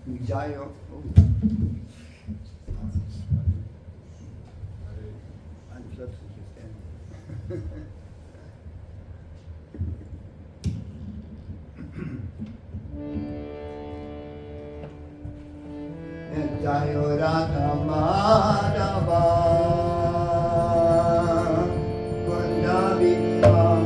Jayo. Ein plötzliches Ende. Jayo Radha Madhava Kunda Vipari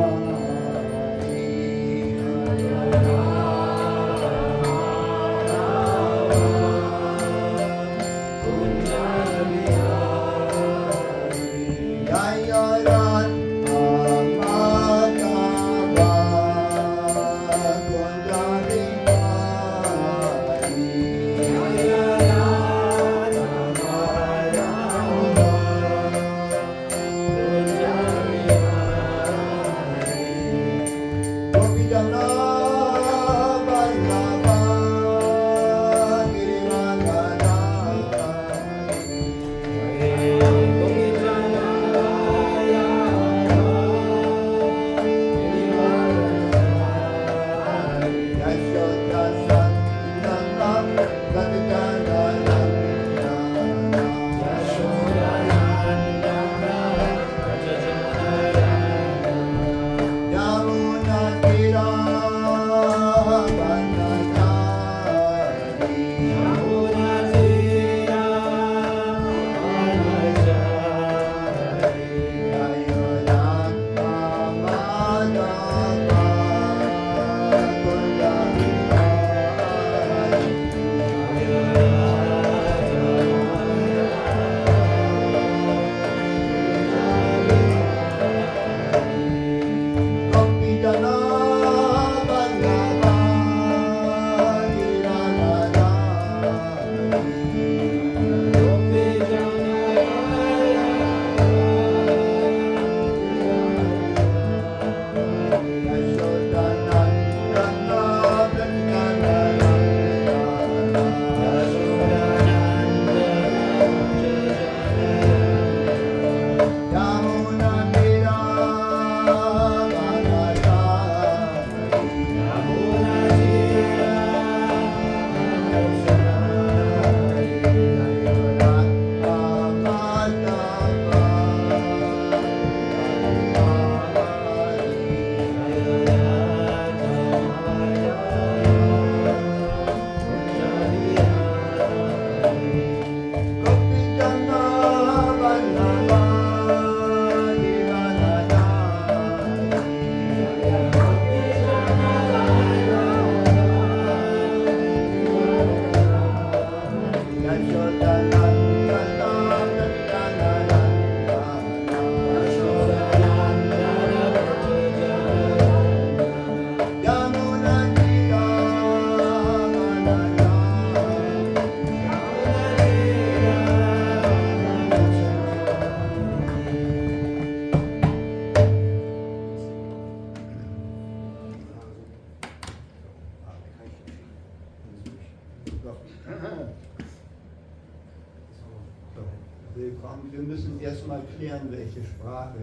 Wir müssen erstmal klären, welche Sprache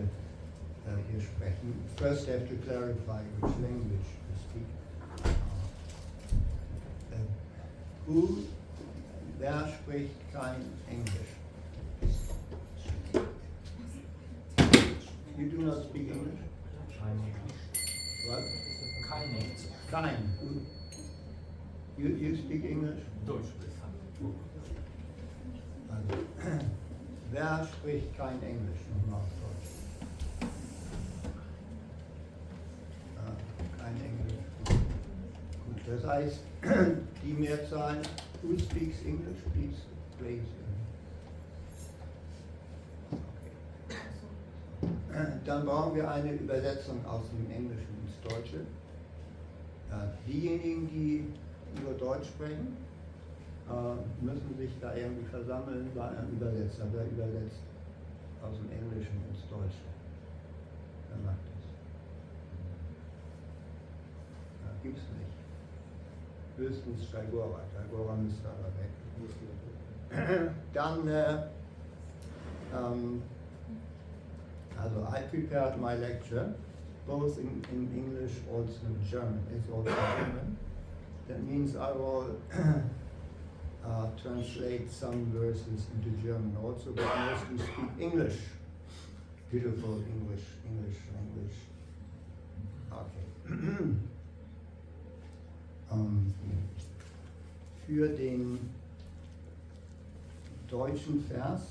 hier sprechen. First have to clarify which language we speak. Wer spricht kein Englisch? You do not speak English? What? Kein. You speak English? Deutsch. Wer spricht kein Englisch? Nochmal auf Deutsch. Kein Englisch. Gut, das heißt, die Mehrzahl, who speaks English, please raise your hand. Dann brauchen wir eine Übersetzung aus dem Englischen ins Deutsche. Diejenigen, die nur Deutsch sprechen, müssen sich da irgendwie versammeln bei einem Übersetzer. Wer übersetzt aus dem Englischen ins Deutsche? Wer macht das? Gibt's nicht. Höchstens Tagora. Tagora müsste aber weg. Dann, also I prepared my lecture both in English, also in German. It's also German. That means I will translate some verses into German also, but mostly speak English. Beautiful English language. Okay. Für den deutschen Vers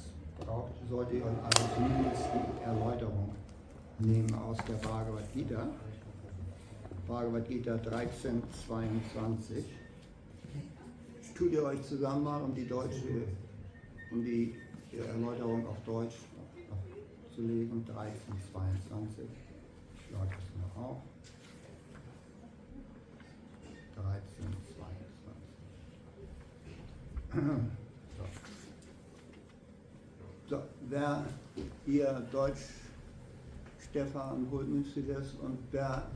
solltet ihr euch also zumindest die Erläuterung nehmen aus der Bhagavad Gita. Bhagavad Gita 13,22. Tut ihr euch zusammen mal, um die Erläuterung auf Deutsch zu legen. 13,22. Ich schlage das mal auf. 13,22. So, wer ihr Deutsch, Stefan, holt müsste das, und wer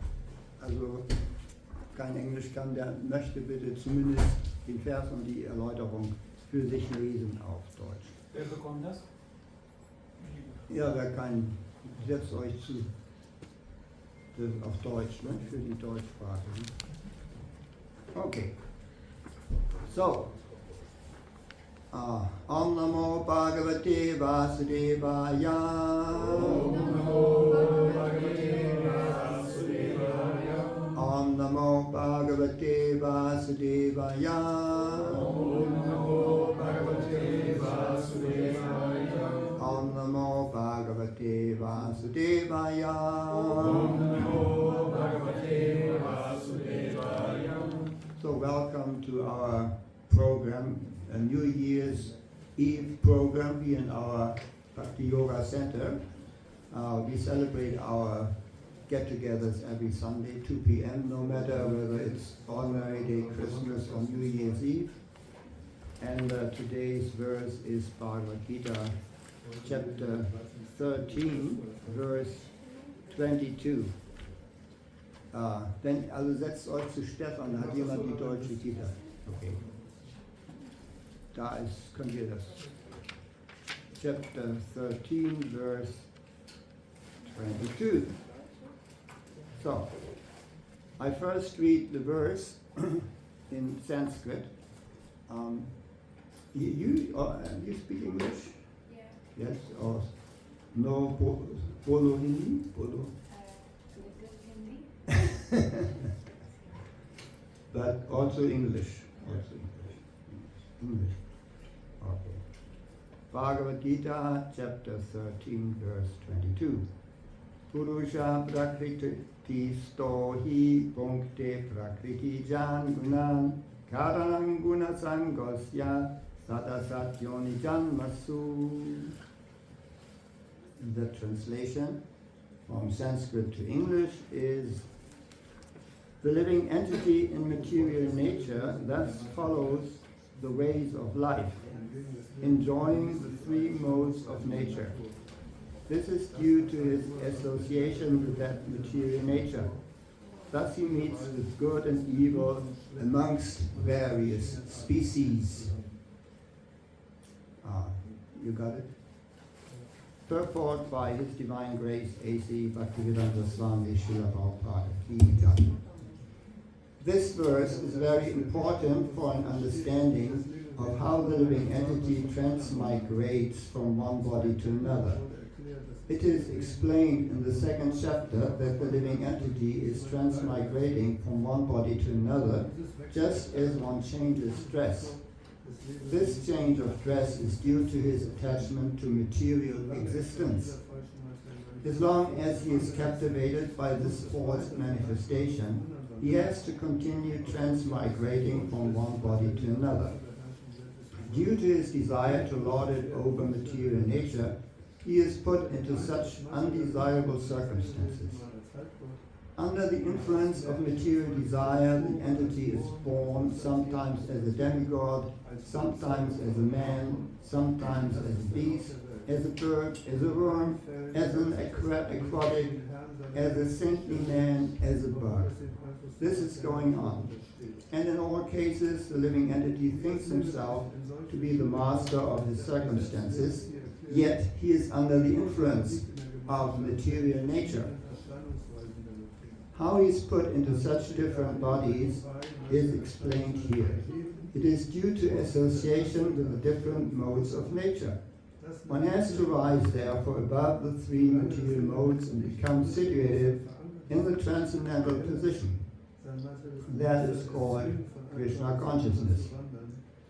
also kein Englisch kann, der möchte bitte zumindest den Vers und die Erläuterung für sich lesen auf Deutsch. Wer bekommt das? Ja, wer kann, setzt euch zu. Das ist auf Deutsch, ne? Für die Deutschsprachigen. Okay. So. Om Namo Bhagavate Vasudevaya. Om Namo Bhagavate Vasudevaya. Om Namo Bhagavate Vasudevaya. Om Namo Bhagavate Vasudevaya. Om Namo Bhagavate Vasudevaya. Om Namo Bhagavate Vasudevaya. So welcome to our program, a New Year's Eve program here in our Bhakti Yoga Center. We celebrate our get-togethers every Sunday, 2 p.m., no matter whether it's ordinary day, Christmas, or New Year's Eve. And today's verse is Bhagavad Gita, chapter 13, verse 22. Also setzt euch zu Stefan, da hat jemand die deutsche Gita. Okay. Da könnt ihr das. Chapter 13, verse 22. So, I first read the verse in Sanskrit. You speak English? Yeah. Yes, or no Polo Hindi? Polo? But also English. English. Okay. Bhagavad Gita, chapter 13, verse 22. Purusha prakriti stohi punkte prakriti jan gunan karanang guna sangosya sadasatyoni janmasu. The translation from Sanskrit to English is: the living entity in material nature thus follows the ways of life, enjoying the three modes of nature. This is due to his association with that material nature. Thus he meets with good and evil amongst various species. You got it? Purport by His Divine Grace A.C. Bhaktivedanta Swami Srila Prabhupada. This verse is very important for an understanding of how the living entity transmigrates from one body to another. It is explained in the second chapter that the living entity is transmigrating from one body to another, just as one changes dress. This change of dress is due to his attachment to material existence. As long as he is captivated by this false manifestation, he has to continue transmigrating from one body to another. Due to his desire to lord it over material nature, he is put into such undesirable circumstances. Under the influence of material desire, the entity is born sometimes as a demigod, sometimes as a man, sometimes as a beast, as a bird, as a worm, as an aquatic, as a saintly man, as a bug. This is going on. And in all cases, the living entity thinks himself to be the master of his circumstances, yet he is under the influence of material nature. How he is put into such different bodies is explained here. It is due to association with the different modes of nature. One has to rise therefore above the three material modes and become situated in the transcendental position. That is called Krishna consciousness.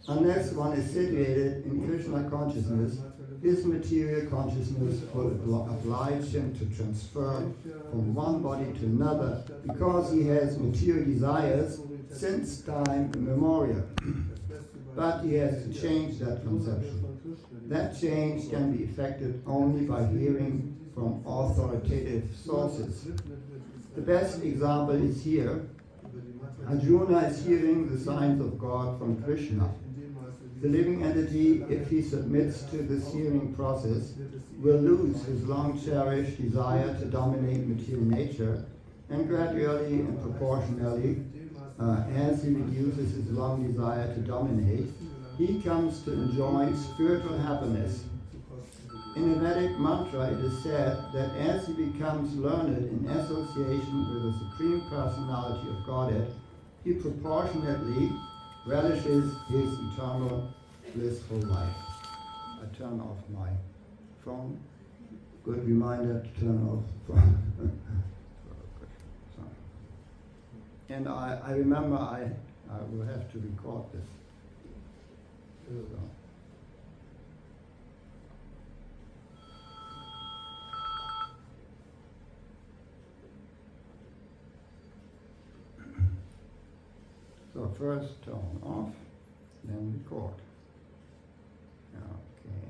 Unless one is situated in Krishna consciousness, his material consciousness will oblige him to transfer from one body to another because he has material desires since time immemorial. But he has to change that conception. That change can be effected only by hearing from authoritative sources. The best example is here. Arjuna is hearing the signs of God from Krishna. The living entity, if he submits to this hearing process, will lose his long-cherished desire to dominate material nature, and gradually and proportionally, as he reduces his long desire to dominate, he comes to enjoy spiritual happiness. In a Vedic mantra, it is said that as he becomes learned in association with the Supreme Personality of Godhead, he proportionately relishes his eternal blissful life. I turn off my phone. Good reminder to turn off the phone. And I remember I will have to record this. So first turn off, then record. Okay.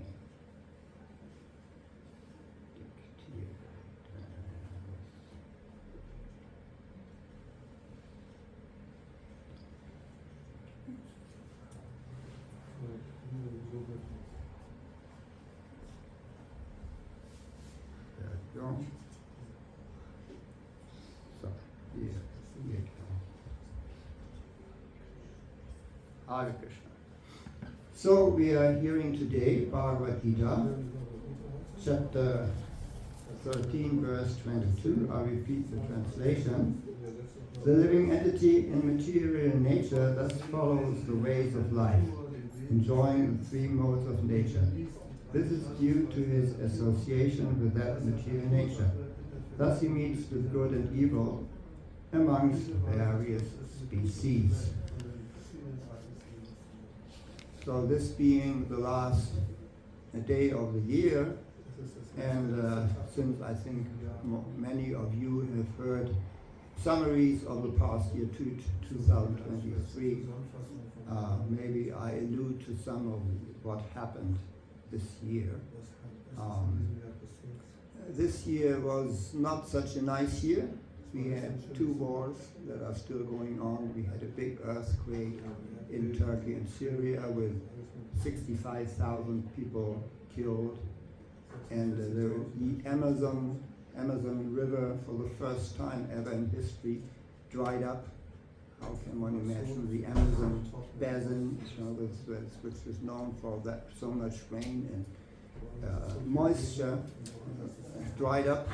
There we go. So, here we go. Hare Krishna. So we are hearing today Bhagavad Gita, chapter 13, verse 22. I repeat the translation. The living entity in material nature thus follows the ways of life, enjoying the three modes of nature. This is due to his association with that material nature. Thus he meets with good and evil amongst various species. So this being the last day of the year, and since I think many of you have heard summaries of the past year, 2023, maybe I allude to some of what happened this year. This year was not such a nice year. We had 2 wars that are still going on. We had a big earthquake in Turkey and Syria with 65,000 people killed. And the Amazon River, for the first time ever in history, dried up. How can one imagine the Amazon basin, which is known for that so much rain and moisture, dried up.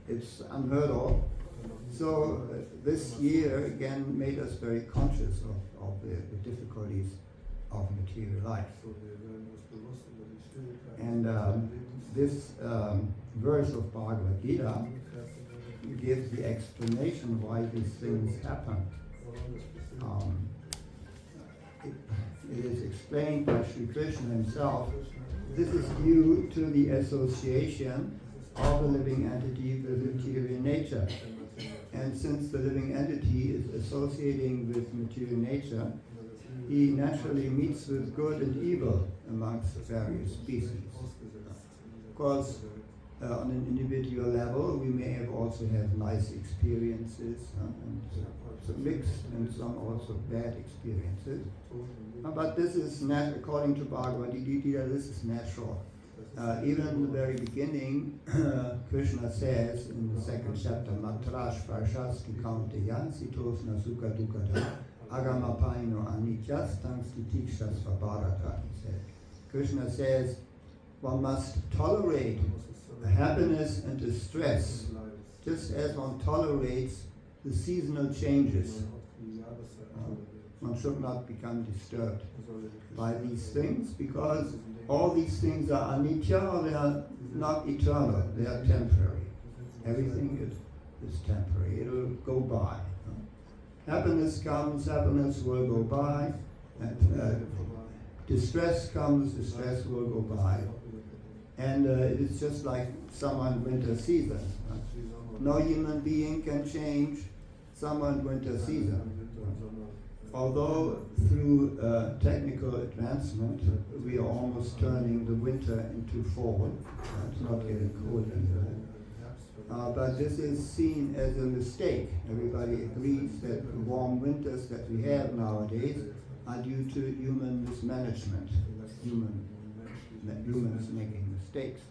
It's unheard of. So this year again made us very conscious of the difficulties of material life. And this verse of Bhagavad Gita gives the explanation why these things happen. It is explained by Sri Krishna himself. This is due to the association of the living entity with material nature. And since the living entity is associating with material nature, he naturally meets with good and evil amongst various species. Of course, on an individual level, we may have also have nice experiences, and some mixed and some also bad experiences. But this is not, according to Bhagavad Gita, this is natural. Even in the very beginning, Krishna says in the 2nd chapter, Matrash Parshas Kikanteya Sitos Nasuka Dukada Agamapaino Anityas Tangstitikshas Vabharata. He said. Krishna says one must tolerate happiness and distress, just as one tolerates the seasonal changes. One should not become disturbed by these things, because all these things are anitya, they are not eternal, they are temporary. Everything is temporary, it will go by. Happiness comes, happiness will go by, and distress comes, distress will go by. And it's just like summer and winter season. No human being can change summer and winter season. Although through technical advancement, we are almost turning the winter into fall. It's not getting cold anymore. But this is seen as a mistake. Everybody agrees that the warm winters that we have nowadays are due to human mismanagement, humans making mistakes.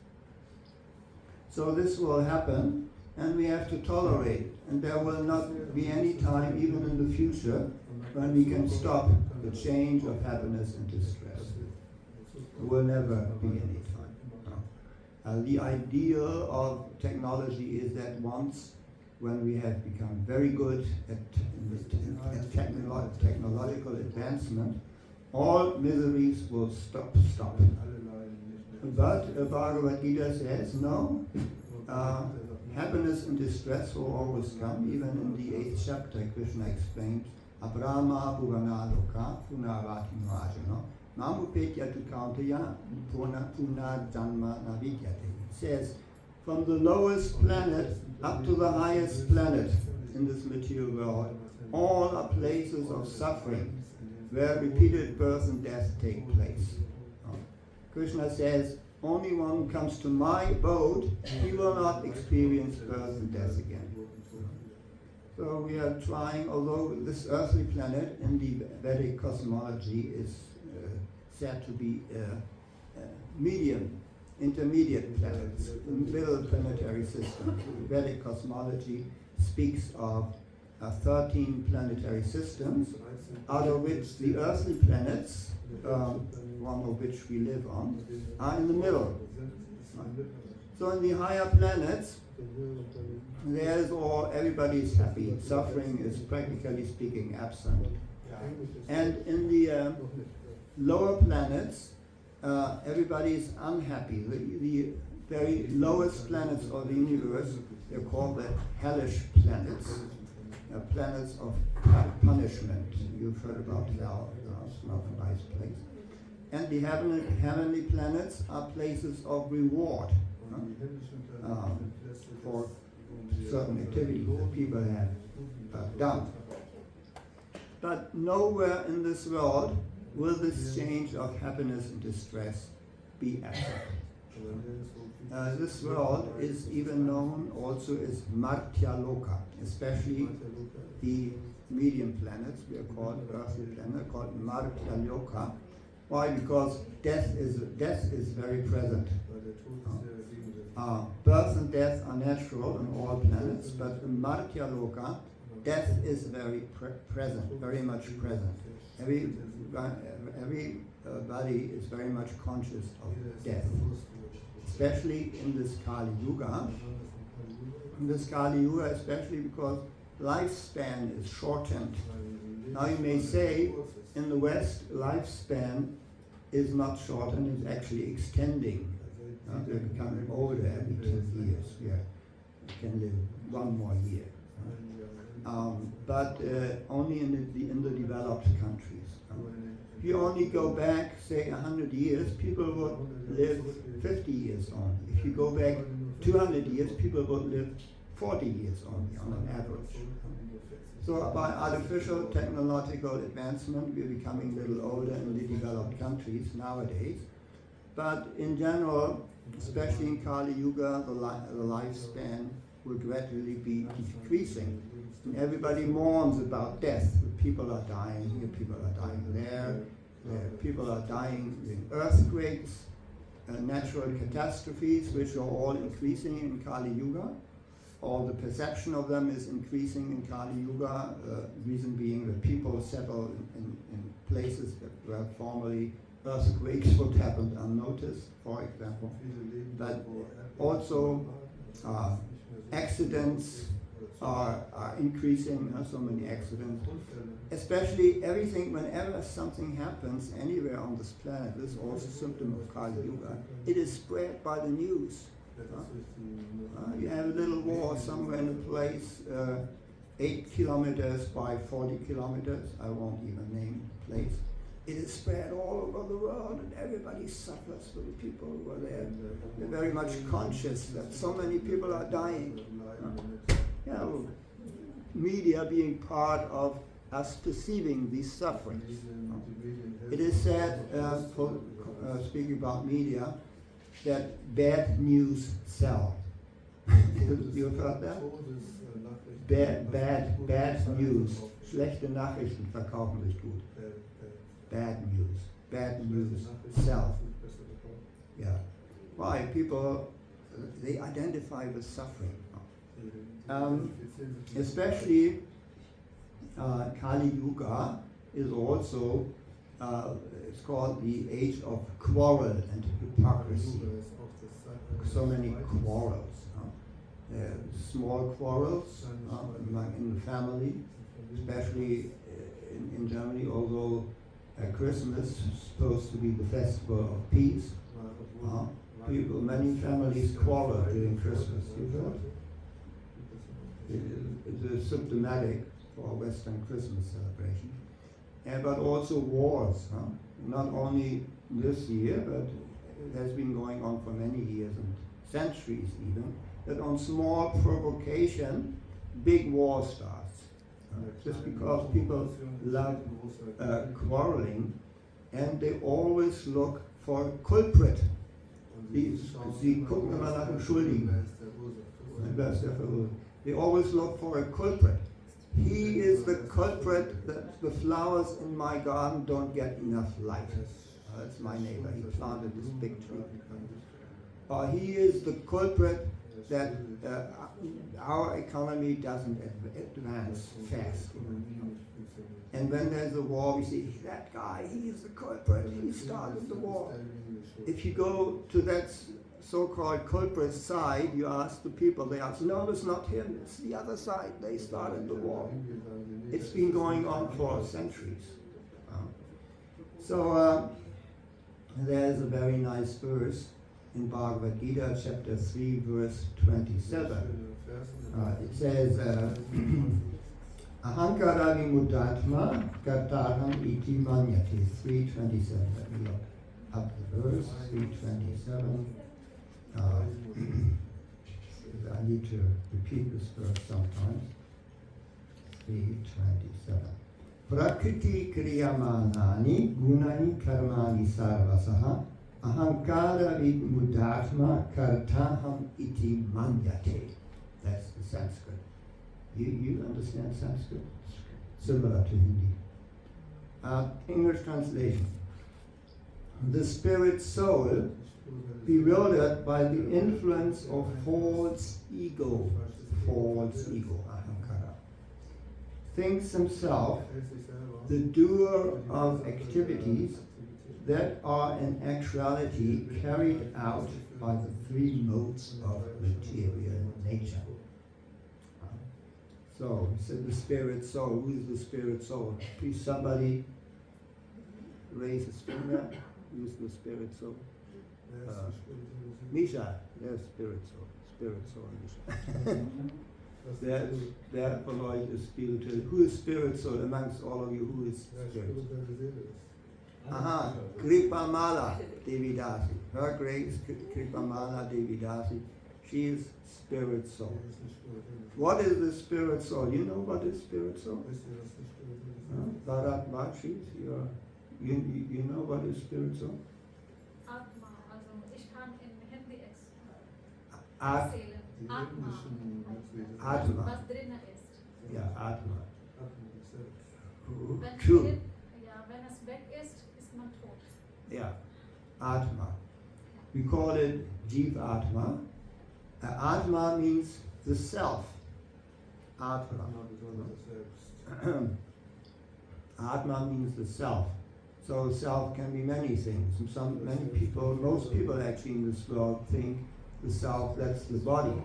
So this will happen, and we have to tolerate it. And there will not be any time, even in the future, when we can stop the change of happiness into stress. There will never be any time. The ideal of technology is that once, when we have become very good at technological advancement, all miseries will stop. But Bhagavad Gita says, no, happiness and distress will always come. Even in the 8th chapter, Krishna explains, Abrahma Purana Loka Punarati Marajana Namupetya tu Kauntaya Puna Janma Navidyate. It says, from the lowest planet up to the highest planet in this material world, all are places of suffering where repeated birth and death take place. Krishna says, only one who comes to my abode, he will not experience birth and death again. So we are trying, although this earthly planet in the Vedic cosmology is said to be intermediate planets, middle planetary system. Vedic cosmology speaks of 13 planetary systems, out of which the earthly planets, one of which we live on, are in the middle. So in the higher planets, everybody is happy. Suffering is practically speaking absent. And in the lower planets, everybody is unhappy. The very lowest planets of the universe, they're called the hellish planets, planets of punishment. You've heard about hell, it's not a nice place. And the heavenly planets are places of reward for certain activities that people have done. But nowhere in this world will this change of happiness and distress be accepted. This world is even known also as Martya Loka, especially the medium planets, we are called earthly planet, called Martya Loka. Why? Because death is very present. Birth and death are natural in all planets, but in Martya Loka, death is very present, very much present. Everybody is very much conscious of death, especially in this Kali Yuga. In this Kali Yuga, especially because lifespan is shortened. Now you may say, in the West, lifespan is not shortened, it's actually extending. We're becoming older every 10 years. We can live one more year. But only in the developed countries. If you only go back, say, 100 years, people would live 50 years only. If you go back 200 years, people would live 40 years only, on an average. So by artificial technological advancement, we're becoming a little older in the developed countries nowadays. But in general, especially in Kali Yuga, the lifespan will gradually be decreasing. And everybody mourns about death. People are dying here, people are dying there. People are dying in earthquakes, natural catastrophes, which are all increasing in Kali Yuga. All the perception of them is increasing in Kali Yuga, reason being that people settle in places where formerly earthquakes would happen unnoticed, for example. But also accidents are increasing. So many accidents. Especially everything, whenever something happens anywhere on this planet, this is also a symptom of Kali Yuga, it is spread by the news. You have a little war somewhere in a place 8 kilometers by 40 kilometers, I won't even name the place. It is spread all over the world and everybody suffers for the people who are there. They're very much conscious that so many people are dying. Media being part of us perceiving these sufferings. It is said, speaking about media, that bad news sell. You've heard that? Bad news. Schlechte Nachrichten verkaufen sich gut. Bad news sell. Yeah. Why? People, they identify with suffering. Especially Kali Yuga is also, it's called the age of quarrel and hypocrisy. So many quarrels. Small quarrels in the family, especially in Germany, although Christmas is supposed to be the festival of peace. Many families quarrel during Christmas. It is symptomatic for Western Christmas celebration. But also wars, not only this year, but it has been going on for many years and centuries even, that on small provocation, big war starts. Just because people love quarreling, and they always look for a culprit. Sie gucken immer nach dem Schuldigen. They always look for a culprit. He is the culprit that the flowers in my garden don't get enough light. That's my neighbor. He planted this big tree. He is the culprit that our economy doesn't advance fast. And when there's a war, we say, that guy, he is the culprit. He started the war. If you go to that so-called culprit side, you ask the people, they answer, no, it's not him, it's the other side. They started the war. It's been going on for centuries. There's a very nice verse in Bhagavad Gita, chapter 3, verse 27. It says, Ahankara vimudatma kartarham iti manyate. 327. Let me look up the verse. 327. I need to repeat this verse sometimes. 327. Prakriti kriyamanani gunani karmani sarvasaha ahankara vimudatma kartaham iti manyate. That's the Sanskrit. You understand Sanskrit? Similar to Hindi. English translation. The spirit soul, bewildered by the influence of false ego, ahankara, thinks himself the doer of activities that are in actuality carried out by the three modes of material nature. So, he said the spirit soul. Who is the spirit soul? Please somebody raise his finger. Who is the spirit soul? Misha, there's spirit soul, Misha. There von euch ist spiritual. Who is spirit soul amongst all of you? Who is spirit? Aha, Kripamala Devidasi. Her grace, Kripamala Devidasi. She is spirit soul. What is the spirit soul? You know what is spirit soul? Bharat Bhakshis, you know what is spirit soul? Atma, also ich kann in Hindi Atma. Atma. Was drinnen ist. Ja, Atma. True. Ja, wenn es weg ist, ist man tot. Yeah, Atma. We call it Jeev Atma. Atma means the self. Atma. Atma means the self. So self can be many things. Most people actually in this world think The self, that's the body.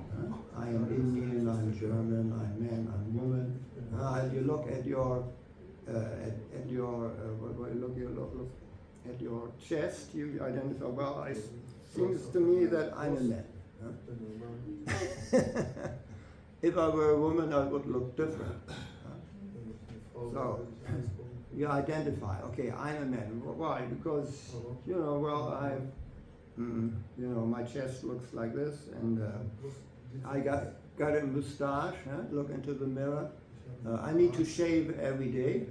I am Indian, I'm German, I'm man, I'm woman. As you look at your look at your chest, you identify, well, it seems to me that I'm a man. If I were a woman, I would look different. So, you identify, okay, I'm a man. Why? Because, my chest looks like this, and I got a mustache, look into the mirror. I need to shave every day,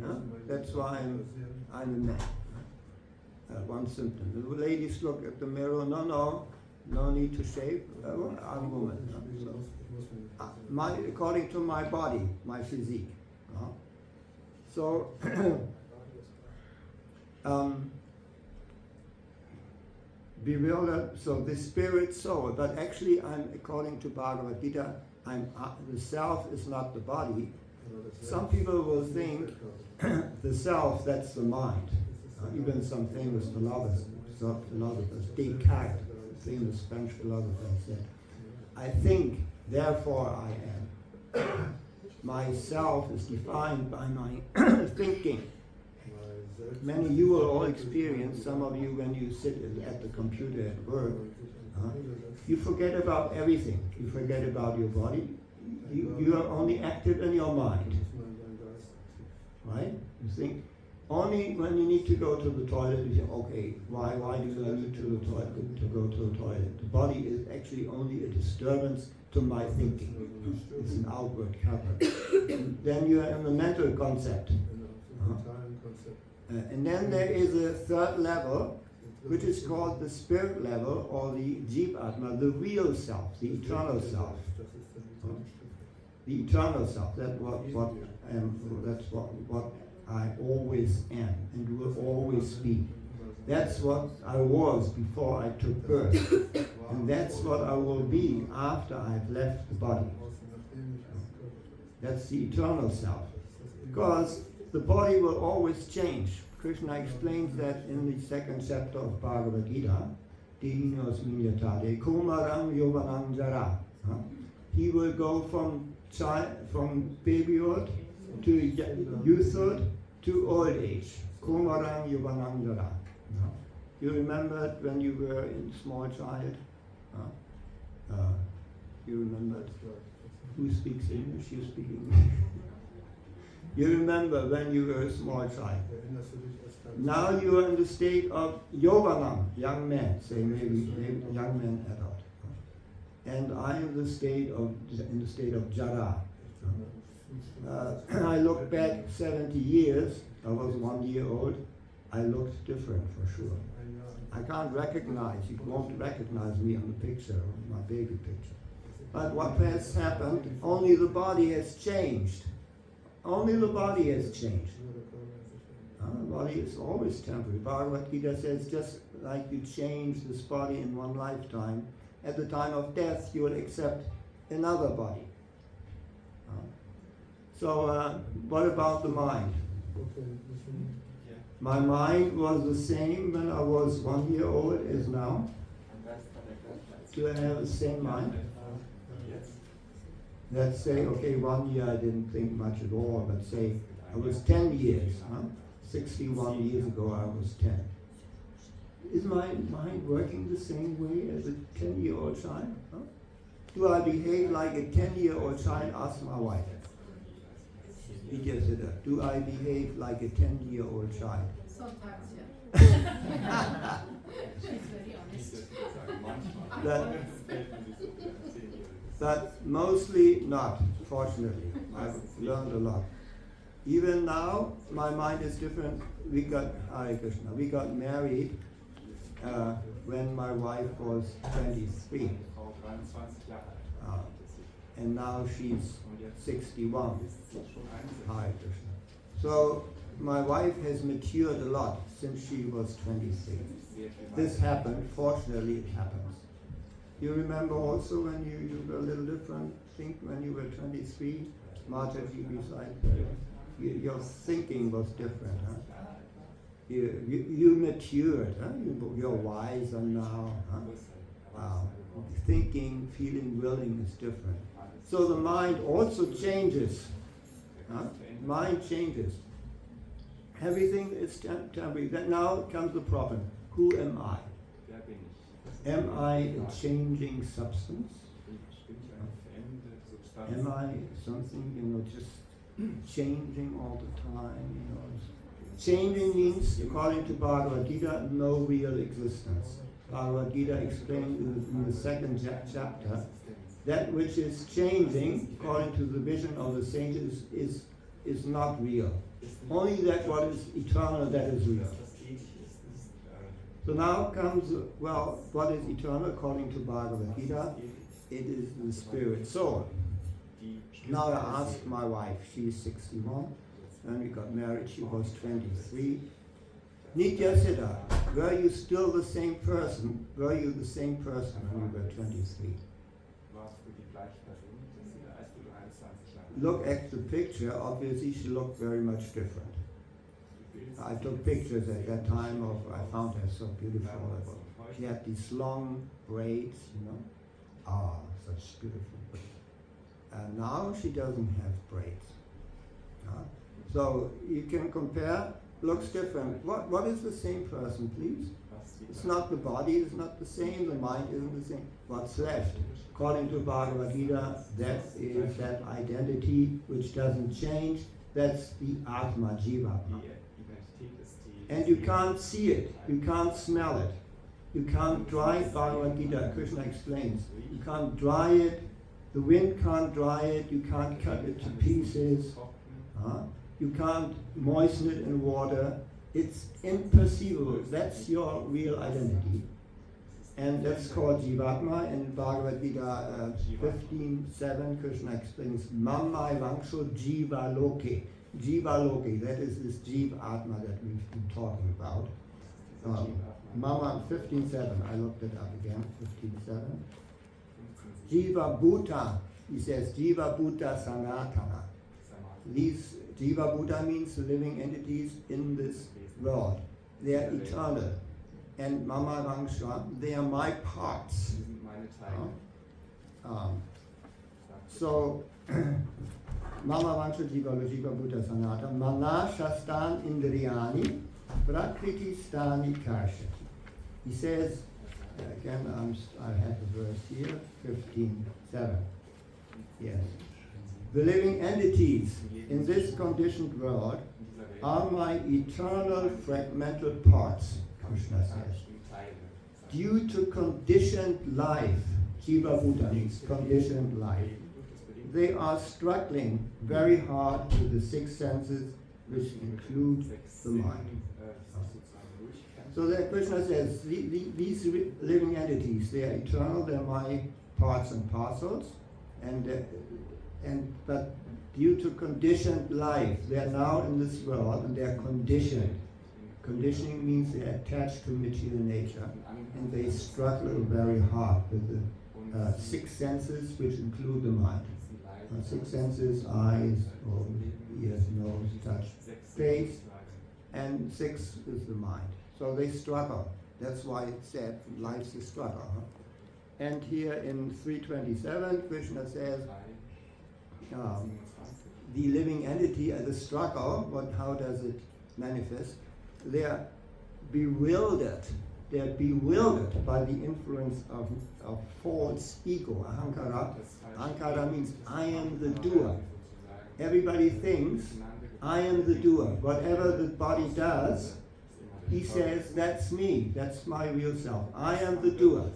that's why I'm a man. One symptom. The ladies look at the mirror, no need to shave, I'm a woman. According to my body, my physique. So, bewildered, so the spirit soul, but actually according to Bhagavad Gita, the self is not the body. Some people will think the self, that's the mind. Even some famous philosophers, Descartes, famous French philosopher, said, I think, therefore I am. Myself is defined by my thinking. Many you will all experience, some of you when you sit at the computer at work, you forget about everything. You forget about your body. You are only active in your mind. Right? You think, only when you need to go to the toilet, you say, okay, why do I need to go to the toilet? The body is actually only a disturbance to my thinking. It's an outward cover. And then you are in the mental concept. And then there is a third level, which is called the spirit level, or the Jivatma, the real self, the eternal self. The eternal self, that's what I always am and will always be. That's what I was before I took birth. And that's what I will be after I've left the body. That's the eternal self. Because the body will always change. Krishna explains that in the second chapter of Bhagavad Gita, Dinos Minyatade, Kumaram Yovanam Jara. He will go from babyhood to youthhood to old age. Kumaram Yovanam Jara. You remember when you were a small child? You remember? Who speaks English? You speak English. You remember when you were a small child. Now you are in the state of Yovanam, young man, say maybe young man adult. And I am in the state of Jara. I look back 70 years, I was 1 year old, I looked different for sure. I can't recognize, you won't recognize me on the picture, my baby picture. But what has happened, only the body has changed. Only the body has changed. The body is always temporary. Bhagavad Gita says just like you change this body in one lifetime, at the time of death you will accept another body. So what about the mind? My mind was the same when I was 1 year old as now. Do I have the same mind? Let's say, okay, 1 year I didn't think much at all, but say I was 10 years, 61 years ago I was 10. Is my mind working the same way as a 10-year-old child? Do I behave like a 10-year-old child? Ask my wife. Do I behave like a 10-year-old child? Sometimes, yeah. She's very honest. But mostly not, fortunately. I've learned a lot. Even now, my mind is different. We got married when my wife was 23. And now she's 61. Hare Krishna. So my wife has matured a lot since she was 23. This happened, fortunately it happens. You remember also when you were a little different, think when you were 23, Mataji beside your thinking was different, huh? You matured, huh? You're wiser now, huh? Thinking, feeling, willing is different. So the mind also changes. Mind changes. Everything is temporary. Now comes the problem. Who am I? Am I a changing substance? Am I something, just changing all the time? Changing means, according to Bhagavad Gita, no real existence. Bhagavad Gita explained in the second chapter, that which is changing, according to the vision of the sages, is not real. Only that what is eternal, that is real. So now comes, what is eternal according to Bhagavad Gita? It is the spirit soul. Now I asked my wife, she's 61, and we got married, she was 23. Nitya Siddha, were you still the same person? Were you the same person when you were 23? Look at the picture, obviously she looked very much different. I took pictures at that time I found her so beautiful. She had these long braids, such beautiful braids. And now she doesn't have braids. So you can compare, looks different. What is the same person, please? It's not the body, it's not the same, the mind isn't the same. What's left? According to Bhagavad Gita, that is that identity which doesn't change. That's the Atma, Jivatma. And you can't see it, you can't smell it, you can't dry it. Bhagavad Gita, Krishna explains. You can't dry it, the wind can't dry it, you can't cut it to pieces, you can't moisten it in water. It's imperceivable. That's your real identity. And that's called Jivatma. And in Bhagavad Gita 15:7, Krishna explains, Mamma Vangsho Jiva Loke. Jiva Loke, that is this Jiva Atma that we've been talking about. Mama 15:7, I looked it up again, 15:7. Jiva Bhuta, he says Jiva Bhuta Sanatana. These Jiva Bhuta means living entities in this world. They are eternal. And Mama Vangsha, they are my parts. So, Mama Vangsha Jiva Bhuta Sanatana, Mana Shastan Indriyani, Prakriti Stani Karshati. He says, again, I have the verse here, 15:7. Yes. The living entities in this conditioned world are my eternal fragmental parts, Krishna says. Due to conditioned life, Jiva Bhuta means conditioned life, they are struggling very hard with the six senses, which include the mind. So that Krishna says, these living entities, they are eternal, they are my parts and parcels, but due to conditioned life, they are now in this world and they are conditioned. Conditioning means they are attached to material nature and they struggle very hard with the six senses, which include the mind. Six senses, eyes, ears, nose, touch, face, and six is the mind. So they struggle. That's why it said life's a struggle. And here in 327, Krishna says, the living entity as a struggle, how does it manifest? They are bewildered. They are bewildered by the influence of false ego, ahankara. Ahankara means I am the doer. Everybody thinks I am the doer. Whatever the body does, he says, that's me, that's my real self. I am the doer.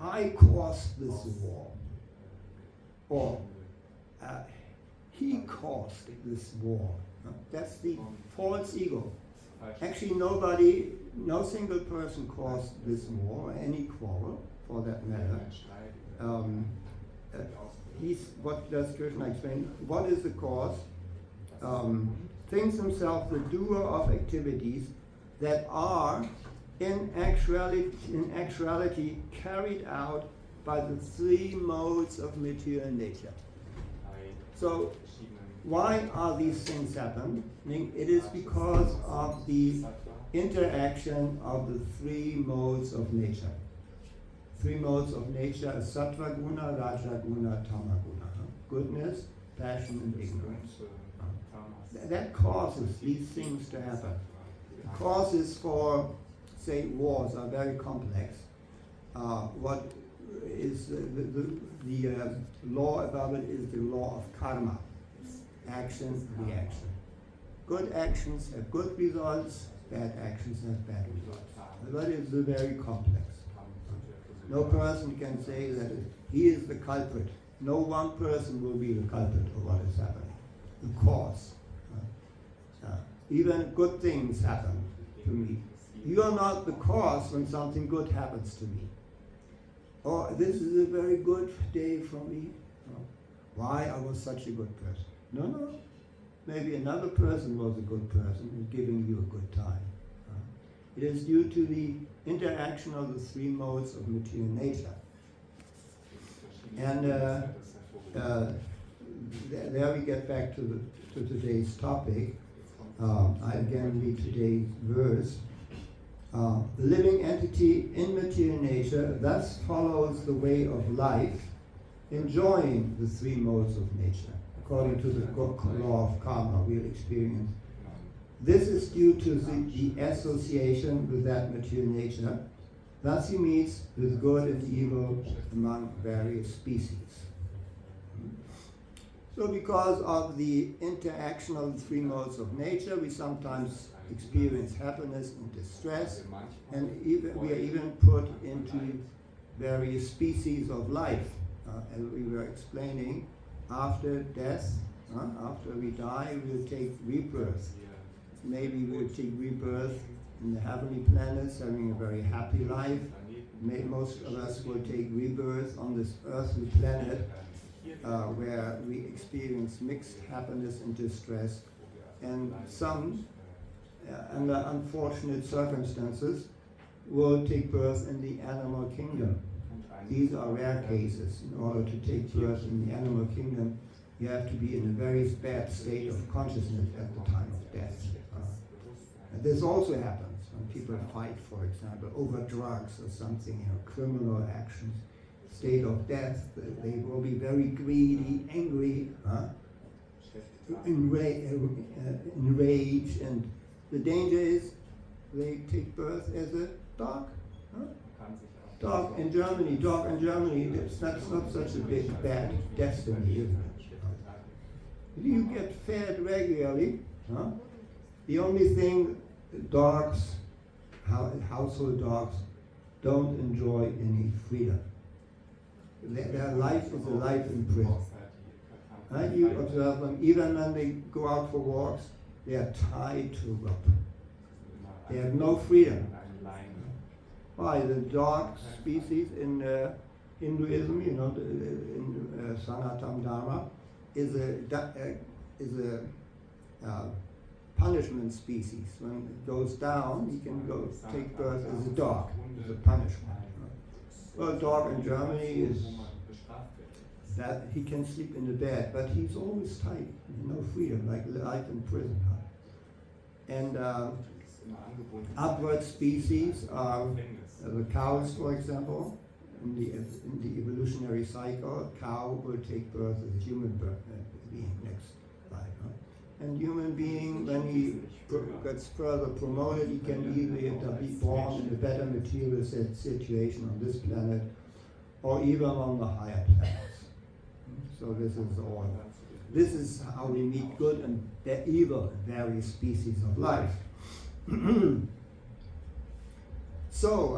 I caused this war. Or he caused this war. That's the false ego. Actually, no single person caused this war, or any quarrel for that matter. What does Krishna explain? What is the cause? Thinks himself the doer of activities that are in actuality carried out by the three modes of material nature. So, why are these things happening? It is because of the interaction of the three modes of nature. three modes of nature are sattva guna, raja guna, tama guna. Goodness, passion, and ignorance. That causes these things to happen. The causes for, say, wars are very complex. What is the law about it is the law of karma, action, reaction. Good actions have good results, bad actions have bad results. But it is very complex. No person can say that he is the culprit. No one person will be the culprit of what is happening. The cause. Even good things happen to me. You are not the cause when something good happens to me. Oh, this is a very good day for me. Why I was such a good person? No. Maybe another person was a good person and giving you a good time. It is due to the interaction of the three modes of material nature. And there we get back to today's topic. I again read today's verse. The living entity in material nature thus follows the way of life, enjoying the three modes of nature, according to the law of karma we'll experience. This is due to the association with that material nature. Thus he meets with good and evil among various species. So because of the interaction of the three modes of nature, we sometimes experience happiness and distress, and we are even put into various species of life. As we were explaining, after death, after we die, we'll take rebirth. Maybe we'll take rebirth in the heavenly planets, having a very happy life. Most of us will take rebirth on this earthly planet, where we experience mixed happiness and distress, and some, under unfortunate circumstances, will take birth in the animal kingdom. These are rare cases. In order to take birth in the animal kingdom, you have to be in a very bad state of consciousness at the time of death. And this also happens when people fight, for example, over drugs or something, criminal actions. State of death, they will be very greedy, angry, enraged, and the danger is they take birth as a dog. Dog in Germany, that's not such a bad destiny, is it? You get fed regularly. The only thing dogs, household dogs, don't enjoy any freedom. Their life is a life in prison. You observe them, even when they go out for walks, they are tied to a rope. They have no freedom. Why? The dog species in Hinduism, in Sanatana Dharma, is a punishment species. When it goes down, he can go take birth as a dog, as a punishment. Well, a dog in Germany is that he can sleep in the bed, but he's always tight, no freedom, like life in prison. And upward species are the cows, for example. In the evolutionary cycle, a cow will take birth as a human being next life. And human being, when he gets further promoted, he can either be born in a better material situation on this planet, or even on the higher planets. So this is how we meet good and evil in various species of life. So,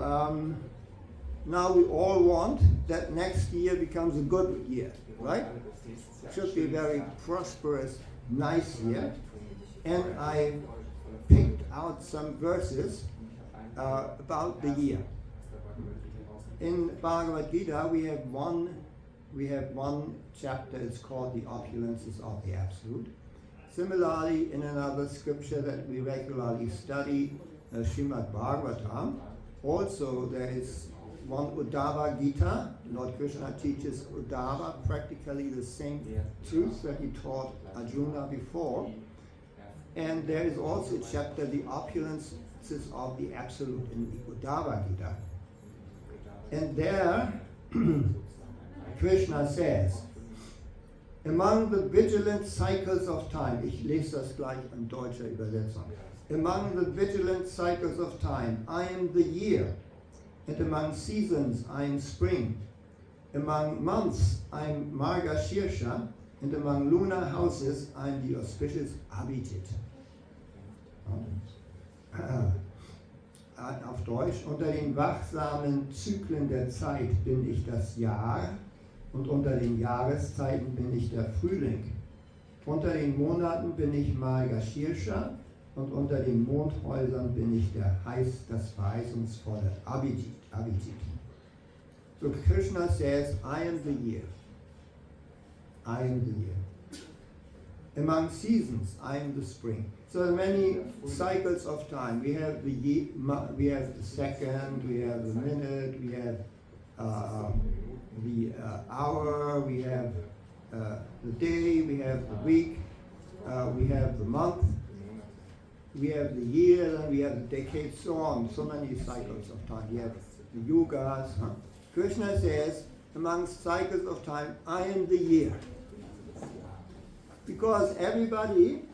now we all want that next year becomes a good year, right? It should be a very prosperous, nice year. And I picked out some verses about the year. In Bhagavad Gita, we have one chapter. It's called the Opulences of the Absolute. Similarly, in another scripture that we regularly study, Srimad Bhagavatam, also there is one Uddhava Gita. Lord Krishna teaches Uddhava practically the same truth that he taught Arjuna before. And there is also a chapter, the Opulences of the Absolute, in the Uddhava Gita. And there, Krishna says, among the vigilant cycles of time, ich lese das gleich in deutscher Übersetzung. Among the vigilant cycles of time, I am the year, and among seasons, I am spring. Among months, I am Margashirsha, and among lunar houses, I am the auspicious Abhijit. Auf Deutsch, unter den wachsamen Zyklen der Zeit bin ich das Jahr, und unter den Jahreszeiten bin ich der Frühling. Unter den Monaten bin ich Margashirsha, und unter den Mondhäusern bin ich das verheißungsvolle Abhijit. So Krishna says, I am the year. I am the year. Among seasons, I am the spring. So there are many cycles of time. We have the year, we have the second, we have the minute, we have the hour, we have the day, we have the week, we have the month, we have the year, and we have the decade, so on. So many cycles of time. We have the yugas. Krishna says, among cycles of time, I am the year. Because everybody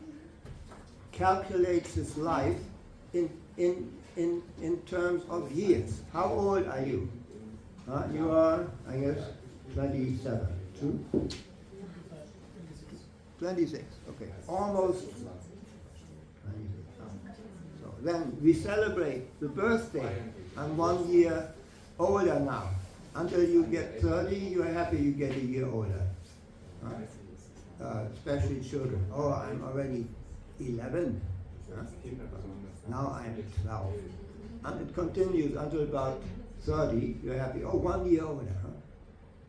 calculates his life in terms of years. How old are you? You are, I guess, 27. True? 26. Okay. Almost 26. So then we celebrate the birthday. I'm 1 year older now. Until you get 30, you're happy you get a year older. Especially children. Oh, I'm already 11. Now I'm 12. And it continues until about 30. You're happy. Oh, 1 year older.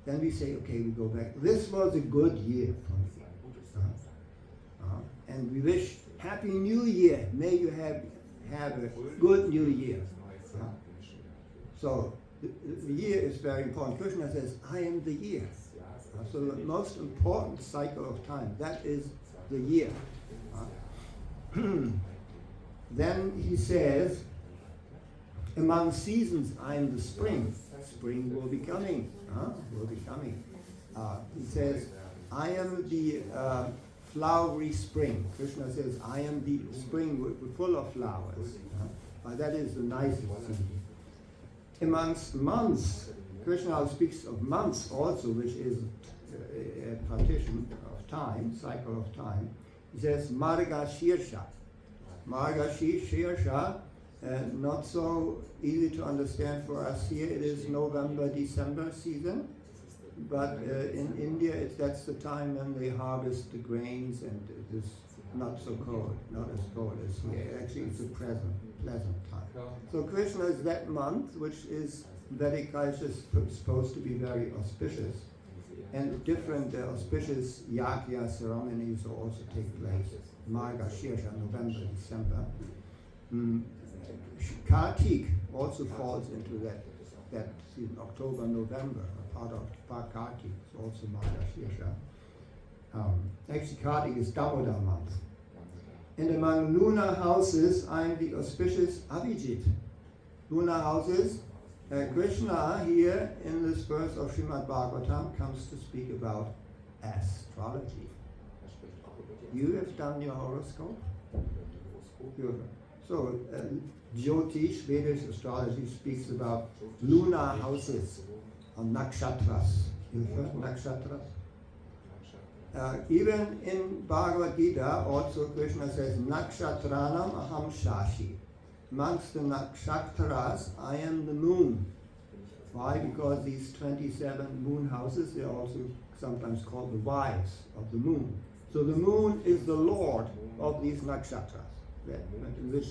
Then we say, okay, we go back. This was a good year for me. And we wish Happy New Year. May you have a good New Year. So the year is very important. Krishna says, I am the year. So the most important cycle of time, that is the year. Then he says, among seasons, I am the spring. Spring will be coming. He says, I am the flowery spring. Krishna says, I am the spring full of flowers. That is the nicest thing. Amongst months, Krishna speaks of months also, which is a partition of time, cycle of time. He says Margashirsha. Margashirsha, not so easy to understand for us here. It is November-December season, but in India that's the time when they harvest the grains, and it is not so cold, not as cold as here. Actually, it's a pleasant time. So Krishna is that month, which is Vedic culture supposed to be very auspicious, and different auspicious yagya ceremonies also take place. Margashirsha, November, December. Kartik also falls into that season, October, November. A part of Kartik is also Margashirsha. Actually, Kartik is Damodar month. And among lunar houses, I am the auspicious Abhijit. Lunar houses, Krishna here in this verse of Srimad Bhagavatam comes to speak about astrology. You have done your horoscope? So, Jyotish, Vedic astrology, speaks about lunar houses or nakshatras. You've heard nakshatras? Even in Bhagavad Gita, also Krishna says, Nakshatranam aham shashi. Amongst the nakshatras, I am the moon. Why? Because these 27 moon houses, they are also sometimes called the wives of the moon. So the moon is the lord of these nakshatras.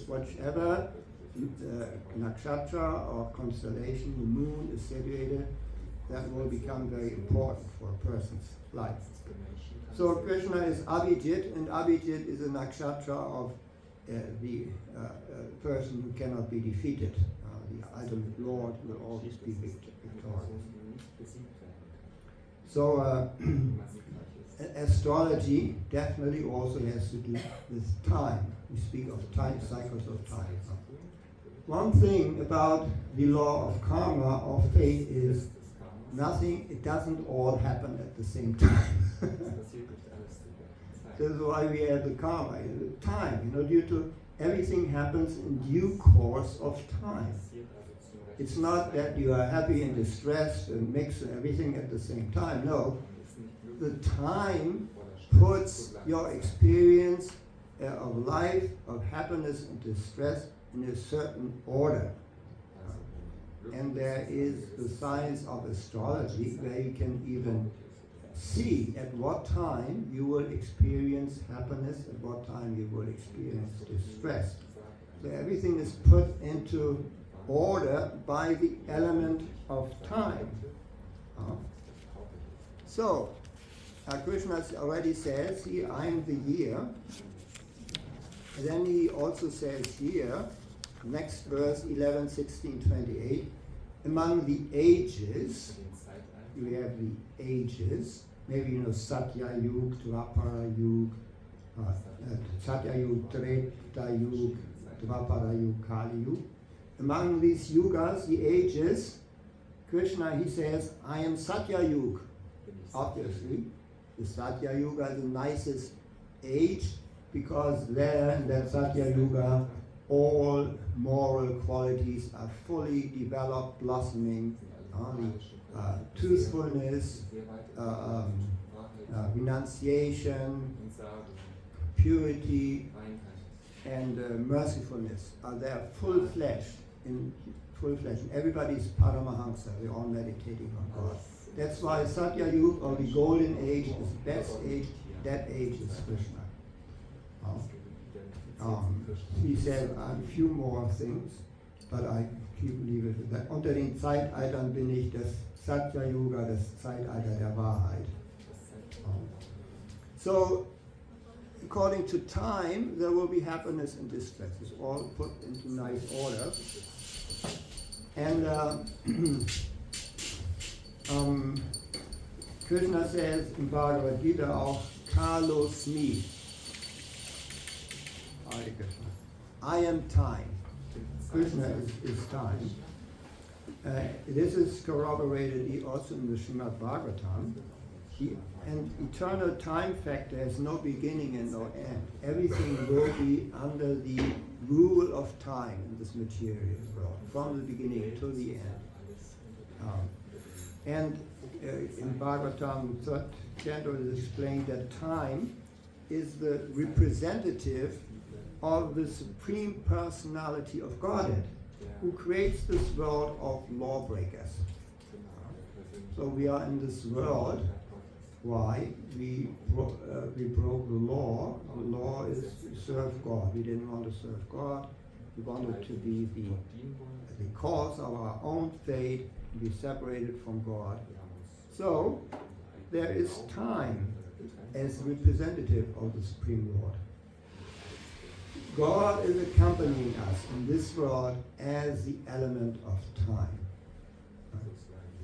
Whichever nakshatra or constellation the moon is situated, that will become very important for a person's life. So Krishna is Abhijit, and Abhijit is a nakshatra of the person who cannot be defeated. The ultimate Lord will always be victorious. So astrology definitely also has to do with time. We speak of time, cycles of time. one thing about the law of karma or fate is nothing, it doesn't all happen at the same time. This is why we have the karma, time, due to everything happens in due course of time. It's not that you are happy and distressed and mix everything at the same time. No, the time puts your experience of life, of happiness and distress in a certain order. And there is the science of astrology where you can even see at what time you will experience happiness, at what time you will experience distress. So everything is put into order by the element of time. So, Krishna already says here, I am the year. And then he also says here, next verse 11, 16, 28, among the ages, we have the ages, maybe Satya Yug, Dvapara Yug, Satya Yug, Treta Yug, Dvapara Yug, Kali Yug. Among these yugas, the ages, Krishna, he says, I am Satya Yug. Obviously, the Satya Yuga is the nicest age because there in that Satya Yuga, all moral qualities are fully developed, blossoming. Truthfulness, renunciation, purity, and mercifulness are there full-fledged. And everybody is Paramahansa, they're all meditating on God. That's why Satya Yuga, or the golden age, is the best age. That age is Krishna. He said a few more things, but I leave it with that. Unter den Zeitaltern bin ich das Satya Yuga, das Zeitalter der Wahrheit. So, according to time, there will be happiness and distress. It's all put into nice order. And Krishna says in Bhagavad Gita auch, Kalosmi. I am time. Krishna is time. This is corroborated also in the Srimad Bhagavatam. An eternal time factor has no beginning and no end. Everything will be under the rule of time in this material world, from the beginning to the end. In Bhagavatam, third canto, it is explained that time is the representative of the Supreme Personality of Godhead, who creates this world of lawbreakers. So we are in this world. Why? We broke the law. The law is to serve God. We didn't want to serve God. We wanted to be the cause of our own fate, to be separated from God. So there is time as representative of the Supreme Lord. God is accompanying us in this world as the element of time.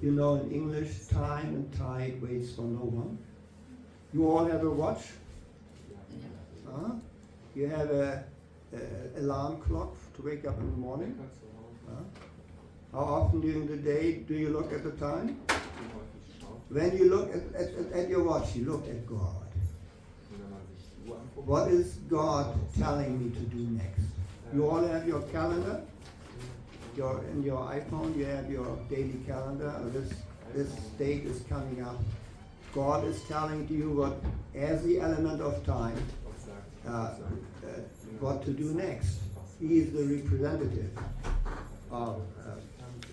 In English, time and tide waits for no one. You all have a watch? You have a alarm clock to wake up in the morning? How often during the day do you look at the time? When you look at your watch, you look at God. What is God telling me to do next? You all have your calendar? In your iPhone, you have your daily calendar. This date is coming up. God is telling to you what, as the element of time, what to do next. He is the representative of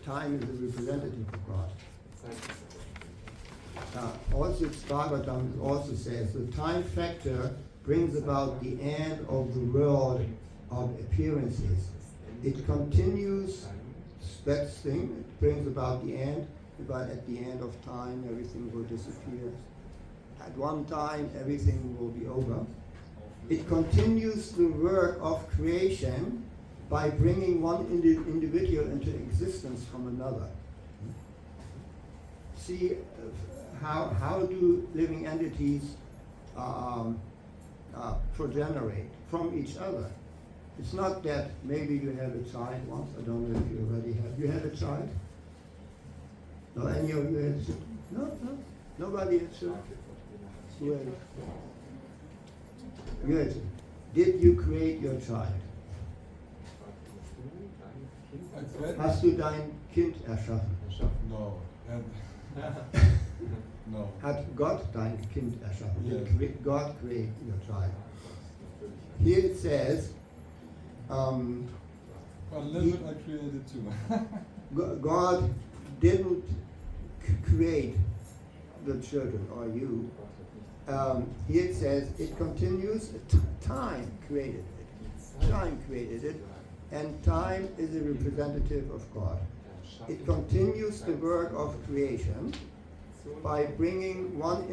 time, is the representative of God. Also, Bhagavatam also says the time factor brings about the end of the world of appearances. It continues, that thing, it brings about the end, but at the end of time everything will disappear. At one time everything will be over. It continues the work of creation by bringing one individual into existence from another. See how do living entities progenerate from each other? It's not that maybe you have a child once. I don't know if you already have. You had a child? No, any of you had children? No, no. Nobody had children. Who had it? Good. Did you create your child? Hast du dein Kind erschaffen? No. No. Hat Gott dein Kind erschaffen? Yes. Did God create your child? Here it says, A little bit I created too. God didn't create the children or you. Here it says it continues. Time created it. Time created it, and time is a representative of God. It continues the work of creation by bringing one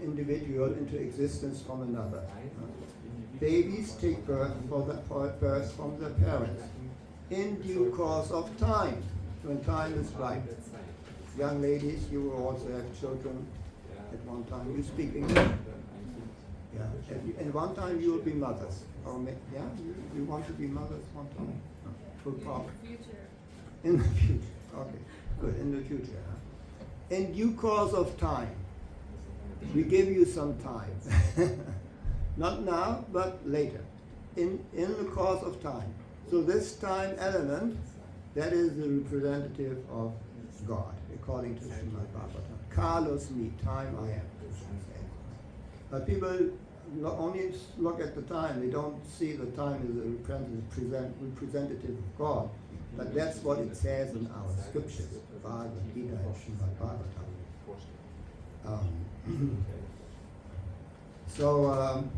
individual into existence from another. Babies take birth from their parents in due course of time, when time is right. Young ladies, you will also have children at one time. You speak English? Yeah. And one time you will be mothers. Yeah? You want to be mothers one time? No. Good problem. In the future. Okay. Good. In the future. Huh? In due course of time. We give you some time. Not now, but later. In the course of time. So this time element, that is the representative of God, according to Srimad Bhagavatam. Kalos me, time I am. But people only look at the time, they don't see the time as a representative of God. But that's what it says in our scriptures, Bhagavad Gita and Srimad Bhagavatam.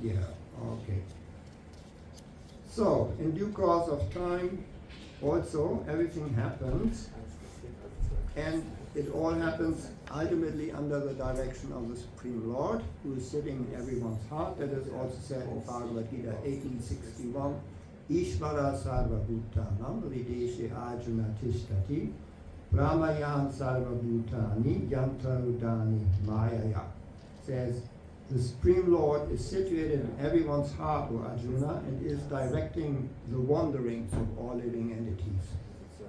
Yeah, okay. So, in due course of time, also, everything happens, and it all happens ultimately under the direction of the Supreme Lord, who is sitting in everyone's heart. That is also said in Bhagavad Gita 1861, Ishvara sarva bhutanam rideshe arjuna tishtati brahmayan sarva bhutani yantarudani mayaya. Says, the Supreme Lord is situated in everyone's heart, O Arjuna, and is directing the wanderings of all living entities.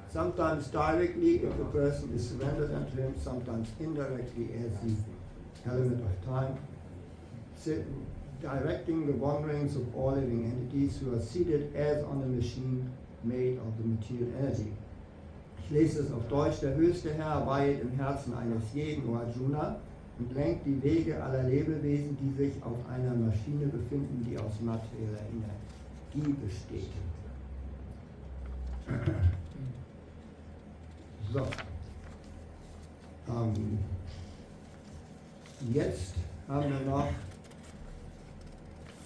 Sometimes directly if the person is surrendered unto him, sometimes indirectly as the element of time, directing the wanderings of all living entities who are seated as on a machine made of the material energy. Ich lese es auf Deutsch. Der höchste Herr weilt im Herzen eines jeden, O Arjuna, und lenkt die Wege aller Lebewesen, die sich auf einer Maschine befinden, die aus materieller Energie besteht. So. Jetzt haben wir noch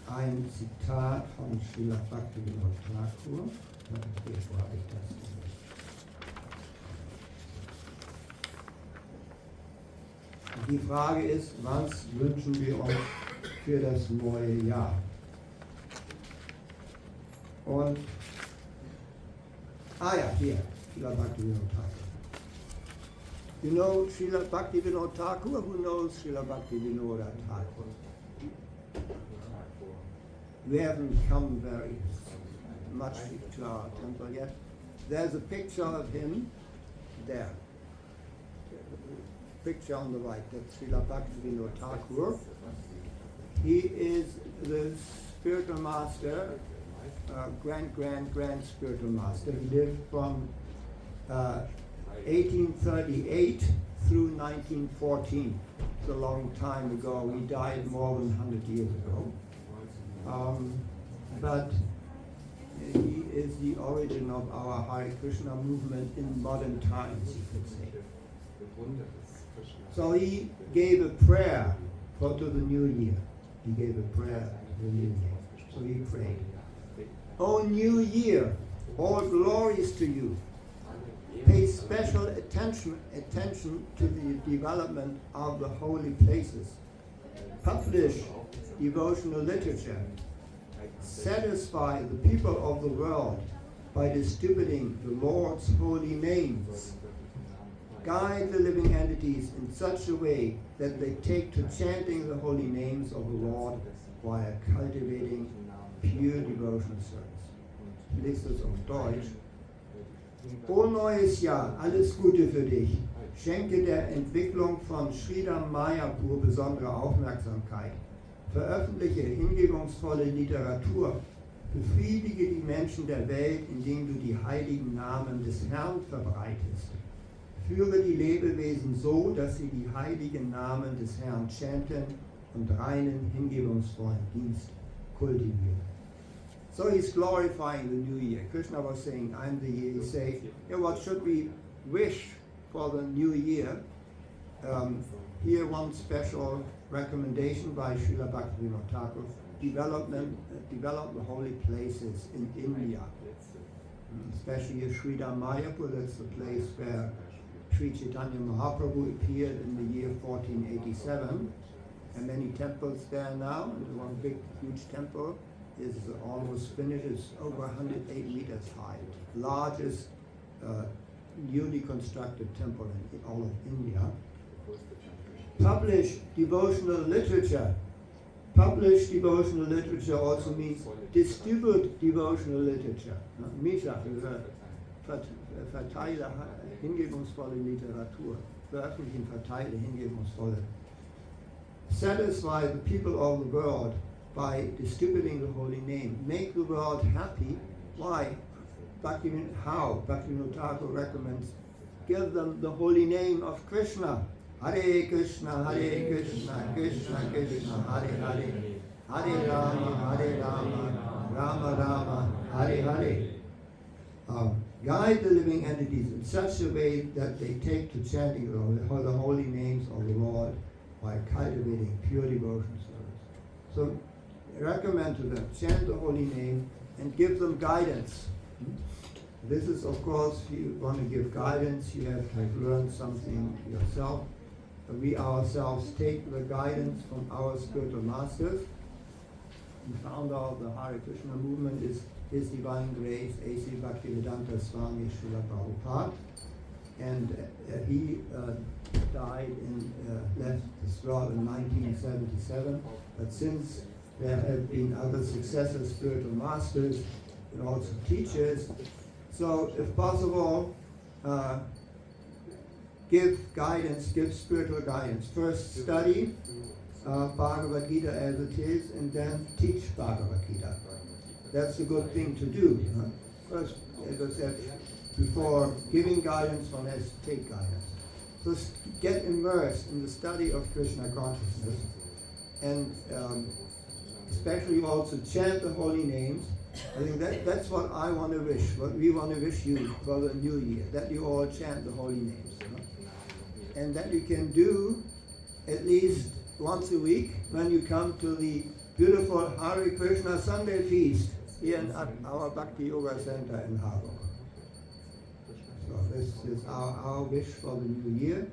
ein Zitat von Srila Bhaktivinoda Thakur. Wo habe ich das? Die Frage ist, was wünschen wir uns für das neue Jahr? Und, hier, Srila Bhaktivinoda Thakur. You know Srila Bhaktivinoda Thakur? Who knows Srila Bhaktivinoda Thakur? We haven't come very much to our temple yet. There's a picture of him there. Picture on the right, that's Srila Bhaktivinoda Thakur. He is the spiritual master, grand spiritual master. He lived from 1838 through 1914. It's a long time ago. He died more than 100 years ago. But he is the origin of our Hare Krishna movement in modern times, you could say. So he gave a prayer to the new year. He gave a prayer to the new year. So he prayed, O new year, all glories to you. Pay special attention to the development of the holy places. Publish devotional literature. Satisfy the people of the world by distributing the Lord's holy names. Guide the living entities in such a way that they take to chanting the holy names of the Lord while cultivating pure devotional service. Ich lese das auf Deutsch. O neues Jahr, alles Gute für dich. Schenke der Entwicklung von Sridham Mayapur besondere Aufmerksamkeit. Veröffentliche hingebungsvolle Literatur. Befriedige die Menschen der Welt, indem du die heiligen Namen des Herrn verbreitest. Führe die Lebewesen so, dass sie die heiligen Namen des Herrn chanten und reinen, hingebungsvollen Dienst kultivieren. So he's glorifying the new year. Krishna was saying, I'm the year. He says, yeah, what should we wish for the new year? Here one special recommendation by Srila Bhaktivinoda Thakur, develop the holy places in India. Especially Sridham Mayapur, that's the place where Sri Chaitanya Mahaprabhu appeared in the year 1487. And many temples there now, and one big, huge temple is almost finished. It's over 108 meters high. Largest newly constructed temple in all of India. Publish devotional literature. Publish devotional literature also means distribute devotional literature. Misha, verteile hingebungsvolle Literatur. Veröffentlichen, verteile hingebungsvolle. Satisfy the people of the world by distributing the holy name. Make the world happy. Why? How? Bhaktivinoda Thakur recommends, give them the holy name of Krishna. Hare Krishna, Krishna Krishna, Hare Hare. Hare Rama, Rama Rama, Hare Hare. Guide the living entities in such a way that they take to chanting the holy names of the Lord by cultivating pure devotion service. So recommend to them, chant the holy name and give them guidance. This is, of course, if you want to give guidance, you have to have learned something yourself. We ourselves take the guidance from our spiritual masters. The founder of the Hare Krishna movement is His Divine Grace, A.C. Bhaktivedanta Swami Srila Prabhupada. And he died left this world in 1977. But since there have been other successive spiritual masters and also teachers, so if possible, give guidance, give spiritual guidance. First study Bhagavad Gita as it is, and then teach Bhagavad Gita. That's a good thing to do. First, as I said, before giving guidance, one has to take guidance. So get immersed in the study of Krishna consciousness, and especially also chant the holy names. I think that's what I want to wish, what we want to wish you for the new year, that you all chant the holy names. And that you can do at least once a week when you come to the beautiful Hare Krishna Sunday feast here at our Bhakti Yoga Center in Harburg. So this is our wish for the new year.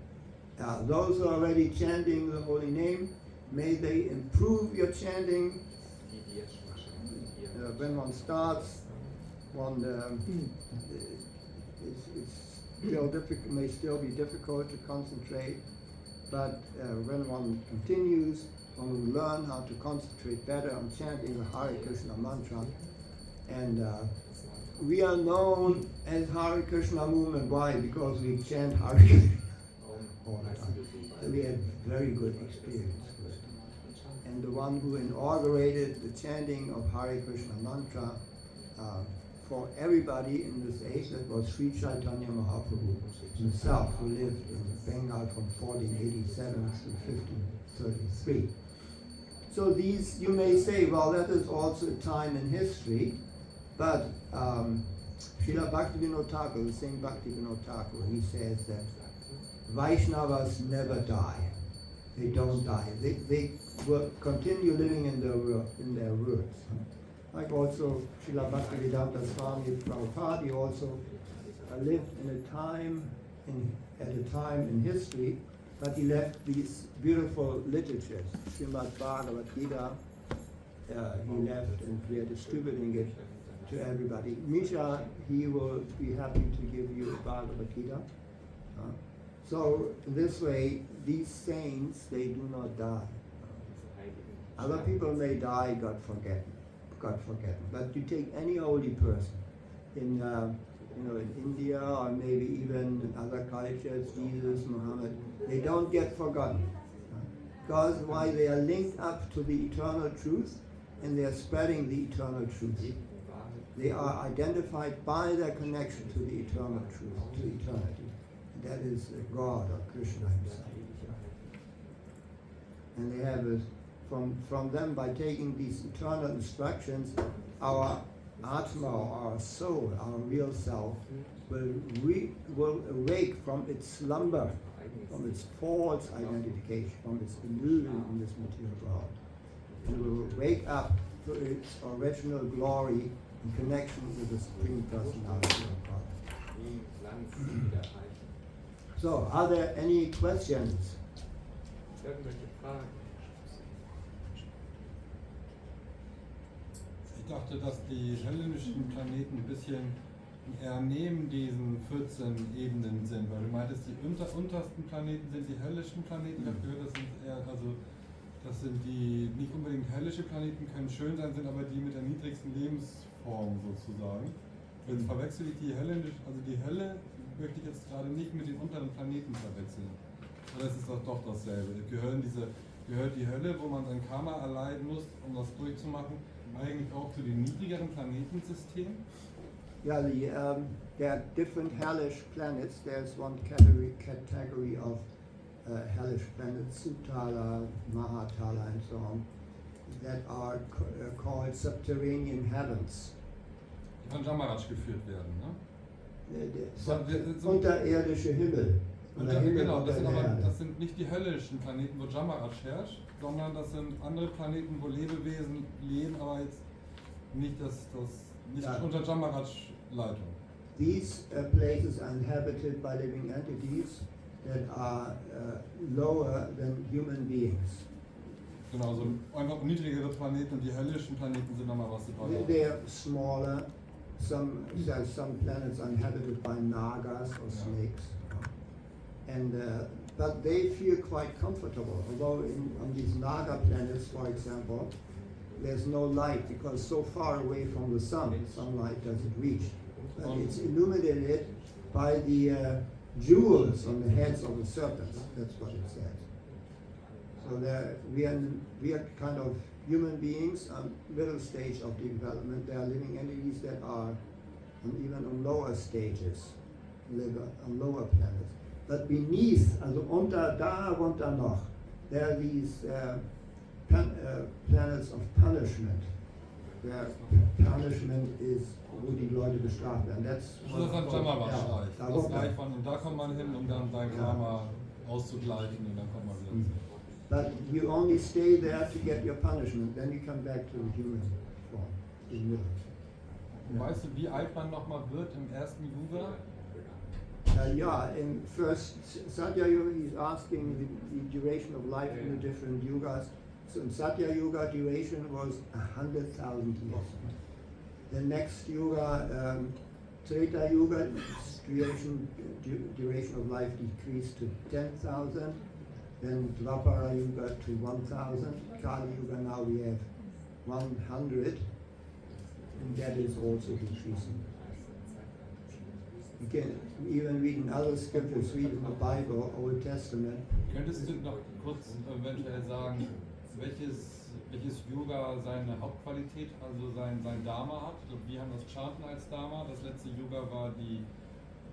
Those who are already chanting the holy name, may they improve your chanting. When one starts, it's may still be difficult to concentrate, but when one continues, one will learn how to concentrate better on chanting the Hare Krishna mantra. And we are known as Hare Krishna movement. Why? Because we chant Hare Krishna all the time. So we had very good experience with it. And the one who inaugurated the chanting of Hare Krishna mantra for everybody in this age, that was Sri Chaitanya Mahaprabhu himself, who lived in Bengal from 1487 to 1533. So these, you may say, well, that is also a time in history, but Srila Bhaktivinoda Thakur, the same Bhaktivinoda Thakur, he says that Vaishnavas never die. They don't die. They will continue living in their words. Like also Srila Bhaktivedanta Swami Prabhupada, he also lived at a time in history, but he left these beautiful literatures. Srimad Bhagavad Gita, he left, and we are distributing it to everybody. Misha, he will be happy to give you Bhagavad Gita. So this way, these saints, they do not die. Other people may die, God forget. But you take any holy person in, in India or maybe even in other cultures, Jesus, Muhammad, they don't get forgotten. Because why? They are linked up to the eternal truth and they are spreading the eternal truth. They are identified by their connection to the eternal truth, to eternity. That is God or Krishna himself. And they have from them, by taking these eternal instructions, our Atma, our soul, our real self, will awake from its slumber, from its false identification, from its illusion in this material world. It will wake up to its original glory in connection with the Supreme Personality of God. So, are there any questions? Ich dachte, dass die hellenischen Planeten ein bisschen eher neben diesen 14 Ebenen sind, weil du meintest, die untersten Planeten sind die hellischen Planeten. Ich habe gehört, das sind eher, also das sind die nicht unbedingt hellische Planeten, können schön sein, sind aber die mit der niedrigsten Lebensform sozusagen. Jetzt verwechsel ich die hellenische, also die Hölle möchte ich jetzt gerade nicht mit den unteren Planeten verwechseln. Oder ist es doch dasselbe? Gehört die Hölle, wo man sein Karma erleiden muss, um das durchzumachen, eigentlich auch zu den niedrigeren Planetensystemen? Yeah, there are different hellish planets. There's one category of hellish planets, Sutala, Mahatala, and so on, that are called subterranean heavens. Die von Jamaraj geführt werden, ne? Unterirdische Himmel. Genau, das sind nicht die höllischen Planeten, wo Jamaraj herrscht, sondern das sind andere Planeten, wo Lebewesen leben, aber jetzt nicht, nicht unter Jamaraj-Leitung. These places are inhabited by living entities that are lower than human beings. Genau, also einfach niedrigere Planeten und die höllischen Planeten sind nochmal was dabei. They are smaller. Some planets are inhabited by nagas or snakes. And but they feel quite comfortable. Although on these Naga planets, for example, there's no light because so far away from the sun, sunlight doesn't reach. But it's illuminated by the jewels on the heads of the serpents. That's what it says. So we are kind of human beings on middle stage of development. There are living entities that are even on lower stages, live on lower planets. But beneath, also darunter noch, there are these planets of punishment, where punishment is, wo die Leute bestraft werden. Das ist ein Jamaraj-Reich. Das Reich und da kommt man hin, um dann sein Karma auszugleichen und dann kommt man wieder zurück. But you only stay there to get your punishment, then you come back to the human form. Weißt du, wie alt man nochmal wird im ersten Yuga? In first Satya Yuga, he's asking the duration of life in the different yugas. So in Satya Yuga, duration was 100,000 years. The next yuga, Treta Yuga, duration of life decreased to 10,000. Then Dvapara Yuga to 1,000. Kali Yuga now we have 100, and that is also decreasing. You can even read in other scriptures, read in the Bible, Old Testament. Könntest du noch kurz eventuell sagen, welches Yoga seine Hauptqualität, also sein Dharma hat? Also wir haben das Chanten als Dharma, das letzte Yoga war die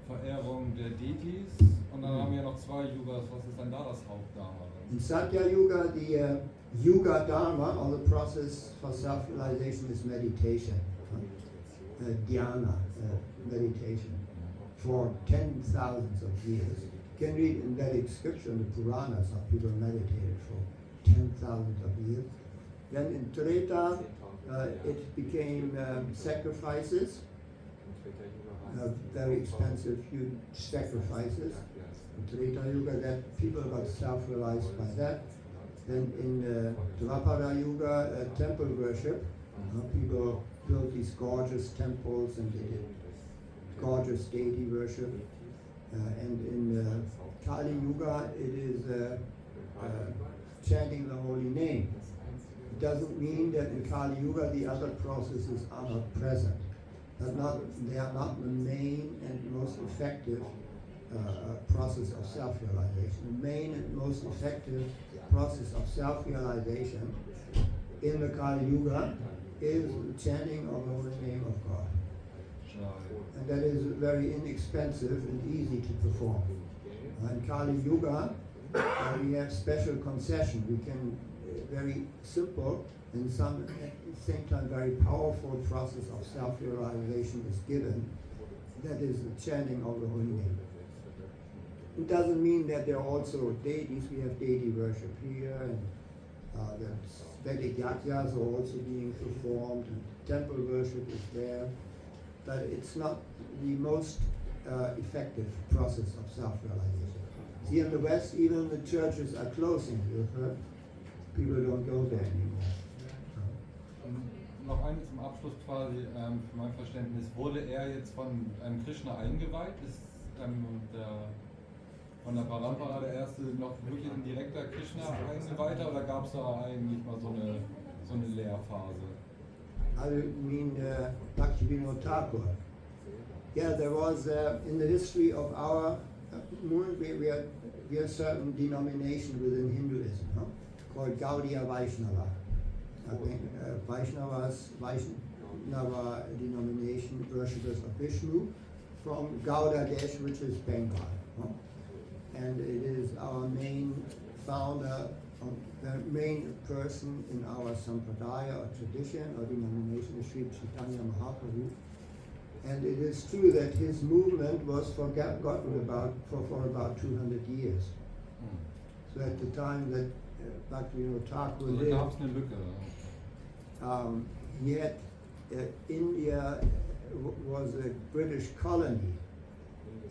Verehrung der Deities und dann haben wir noch zwei Yugas. Was ist dann da das Hauptdharma? In Satya Yuga, the Yuga Dharma, or the process for self-realization, is meditation, dhyana, meditation, for 10,000 of years. You can read in Vedic scripture, in the Puranas, how people meditated for 10,000 of years. Then in Treta, it became sacrifices. Very expensive, huge sacrifices. In Treta Yuga, that people got self-realized by that. Then in Dvapara Yuga, temple worship. People built these gorgeous temples and they did gorgeous deity worship. And in Kali Yuga, it is chanting the holy name. It doesn't mean that in Kali Yuga the other processes are not present. They are not the main and most effective process of self-realization. The main and most effective process of self-realization in the Kali Yuga is the chanting of the holy name of God. And that is very inexpensive and easy to perform. In Kali Yuga, we have special concession. We can, very simple and at the same time very powerful process of self-realization is given. That is the chanting of the holy name. It doesn't mean that there are also deities. We have deity worship here, and the Vedic yagyas are also being performed, and temple worship is there. But it's not the most effective process of self-realization. See, in the West, even the churches are closing. You've heard? People don't go there anymore. Noch eines zum Abschluss quasi, für mein Verständnis, wurde er jetzt von Krishna eingeweiht? Ist von der Parampara der erste noch wirklich ein direkter Krishna-Eingeweihter oder gab es da eigentlich mal so eine Lehrphase? I mean Bhaktivinoda Thakur. Yeah, there was in the history of our movement, we are a certain denomination within Hinduism, called Gaudiya Vaishnava. I think Vaishnava denomination, worshippers of Vishnu, from Gauda Desh, which is Bengal. And it is our main founder, the main person in our sampradaya or tradition or denomination is Sri Chaitanya Mahaprabhu. And it is true that his movement was forgotten for about 200 years. So at the time that Bhaktivinoda Thakur lived, yet India was a British colony,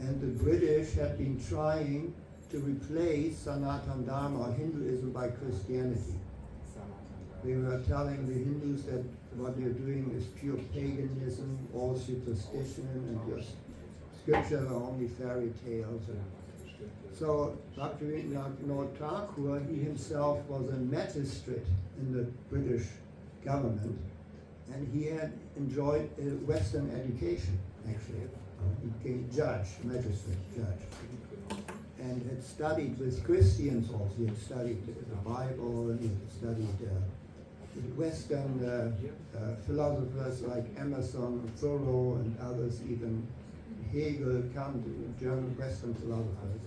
and the British had been trying to replace Sanatana Dharma or Hinduism by Christianity. They were telling the Hindus that what they're doing is pure paganism, all superstition, and your scriptures are only fairy tales. So Bhaktivinoda Thakur, he himself was a magistrate in the British government, and he had enjoyed a Western education, actually. He became magistrate judge, and had studied with Christians also. He had studied the Bible, and he had studied Western philosophers like Emerson, Thoreau, and others, even Hegel, Kant, German Western philosophers.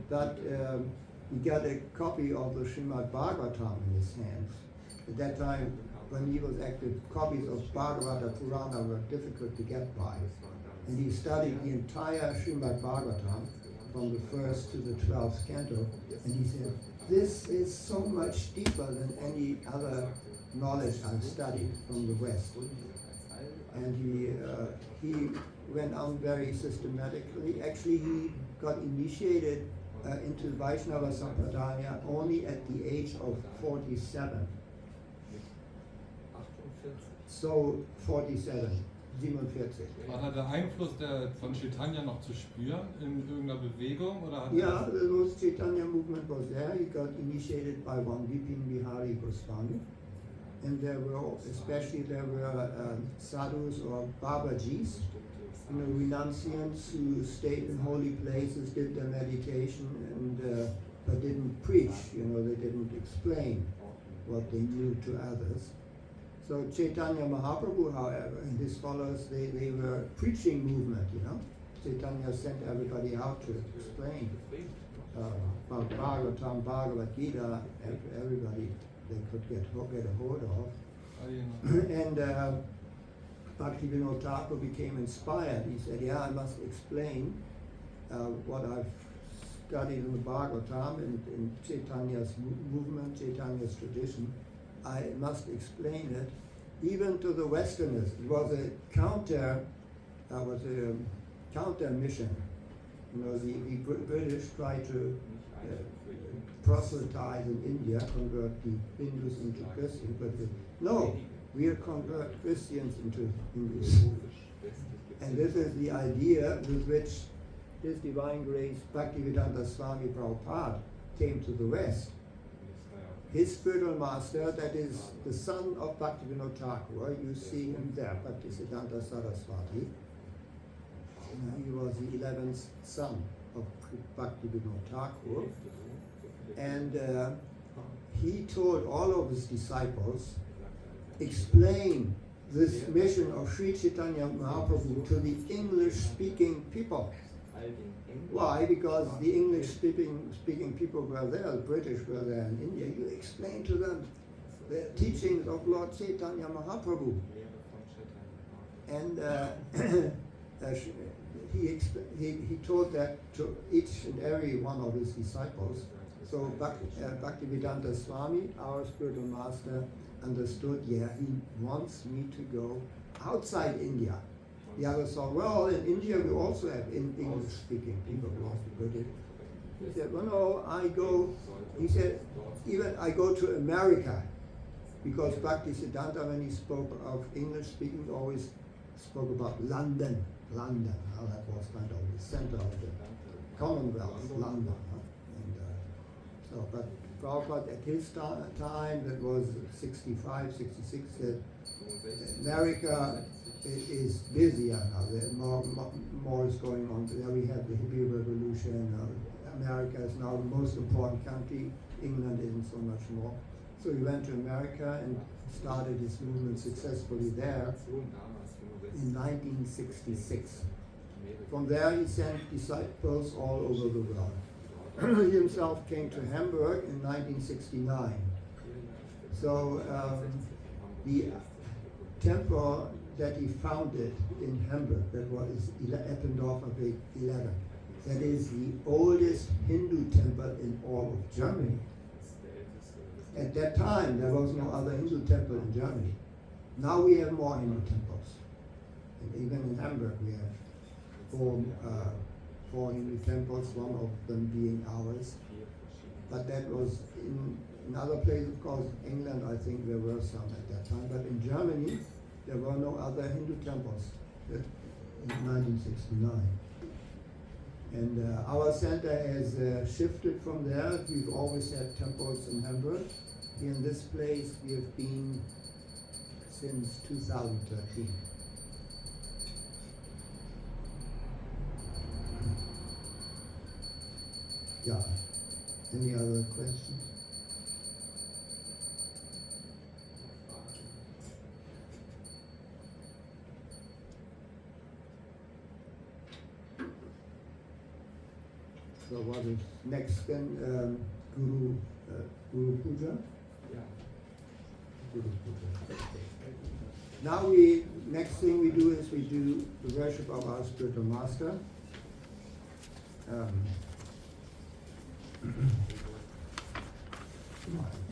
But he got a copy of the Srimad Bhagavatam in his hands. At that time, when he was active, copies of Bhagavata Purana were difficult to get by. And he studied the entire Srimad Bhagavatam from the first to the 12th canto, and he said, this is so much deeper than any other knowledge I've studied from the West. And he went on very systematically. Actually, he got initiated into Vaishnava Sampradaya only at the age of 47. So 47, 47. War da der Einfluss von Chaitanya noch zu spüren in irgendeiner Bewegung? Oder Yeah, the Chaitanya movement was there. He got initiated by one Vipin Bihari Goswami. And there were sadhus or babajis, renunciants who stayed in holy places, did their meditation, and but didn't preach. They didn't explain what they knew to others. So Chaitanya Mahaprabhu, however, and his followers, they were a preaching movement. Chaitanya sent everybody out to explain about Bhagavatam, Bhagavad Gita, everybody they could get a hold of. And Bhaktivinoda Thakur became inspired. He said, I must explain what I've studied in the Bhagavatam and in Chaitanya's movement, Chaitanya's tradition. I must explain it even to the Westerners. It was a counter mission. The British tried to proselytize in India, convert the Hindus into Christians, but no, we'll convert Christians into Hindus. And this is the idea with which His Divine Grace Bhaktivedanta Swami Prabhupada came to the West. his spiritual master, that is the son of Bhaktivinoda Thakur, you see him there, Bhaktisiddhanta Saraswati. He was the 11th son of Bhaktivinoda Thakur, and he told all of his disciples, explain this mission of Sri Chaitanya Mahaprabhu to the English-speaking people. Why? Because the English-speaking people were there, the British were there in India. You explain to them the teachings of Lord Chaitanya Mahaprabhu. And he told that to each and every one of his disciples. So Bhaktivedanta Swami, our spiritual master, understood, yeah, he wants me to go outside India. The others thought, well, in India we also have English-speaking people who want to go there. He said, well, no, I go, he said, even I go to America, because Bhaktisiddhanta, when he spoke of English-speaking, always spoke about London, how that was kind of the center of the Commonwealth, London. Huh? But Prabhupada at his time, that was 65, 66, said America is busier now. There more is going on. There we have the hippie revolution. America is now the most important country. England isn't so much more. So he went to America and started his movement successfully there in 1966. From there he sent disciples all over the world. He himself came to Hamburg in 1969. So the temple that he founded in Hamburg, that was Eppendorfer Weg 11, that is the oldest Hindu temple in all of Germany. At that time, there was no other Hindu temple in Germany. Now we have more Hindu temples. And even in Hamburg we have four Hindu temples, one of them being ours. But that was in other places, of course, England, I think there were some at that time. But in Germany, there were no other Hindu temples in 1969. And our center has shifted from there. We've always had temples in Hamburg. Here in this place, we have been since 2013. Yeah. Any other questions? So what is next then? Guru Puja? Yeah. Guru Puja. Now next thing we do is we do the worship of our spiritual master. Come on.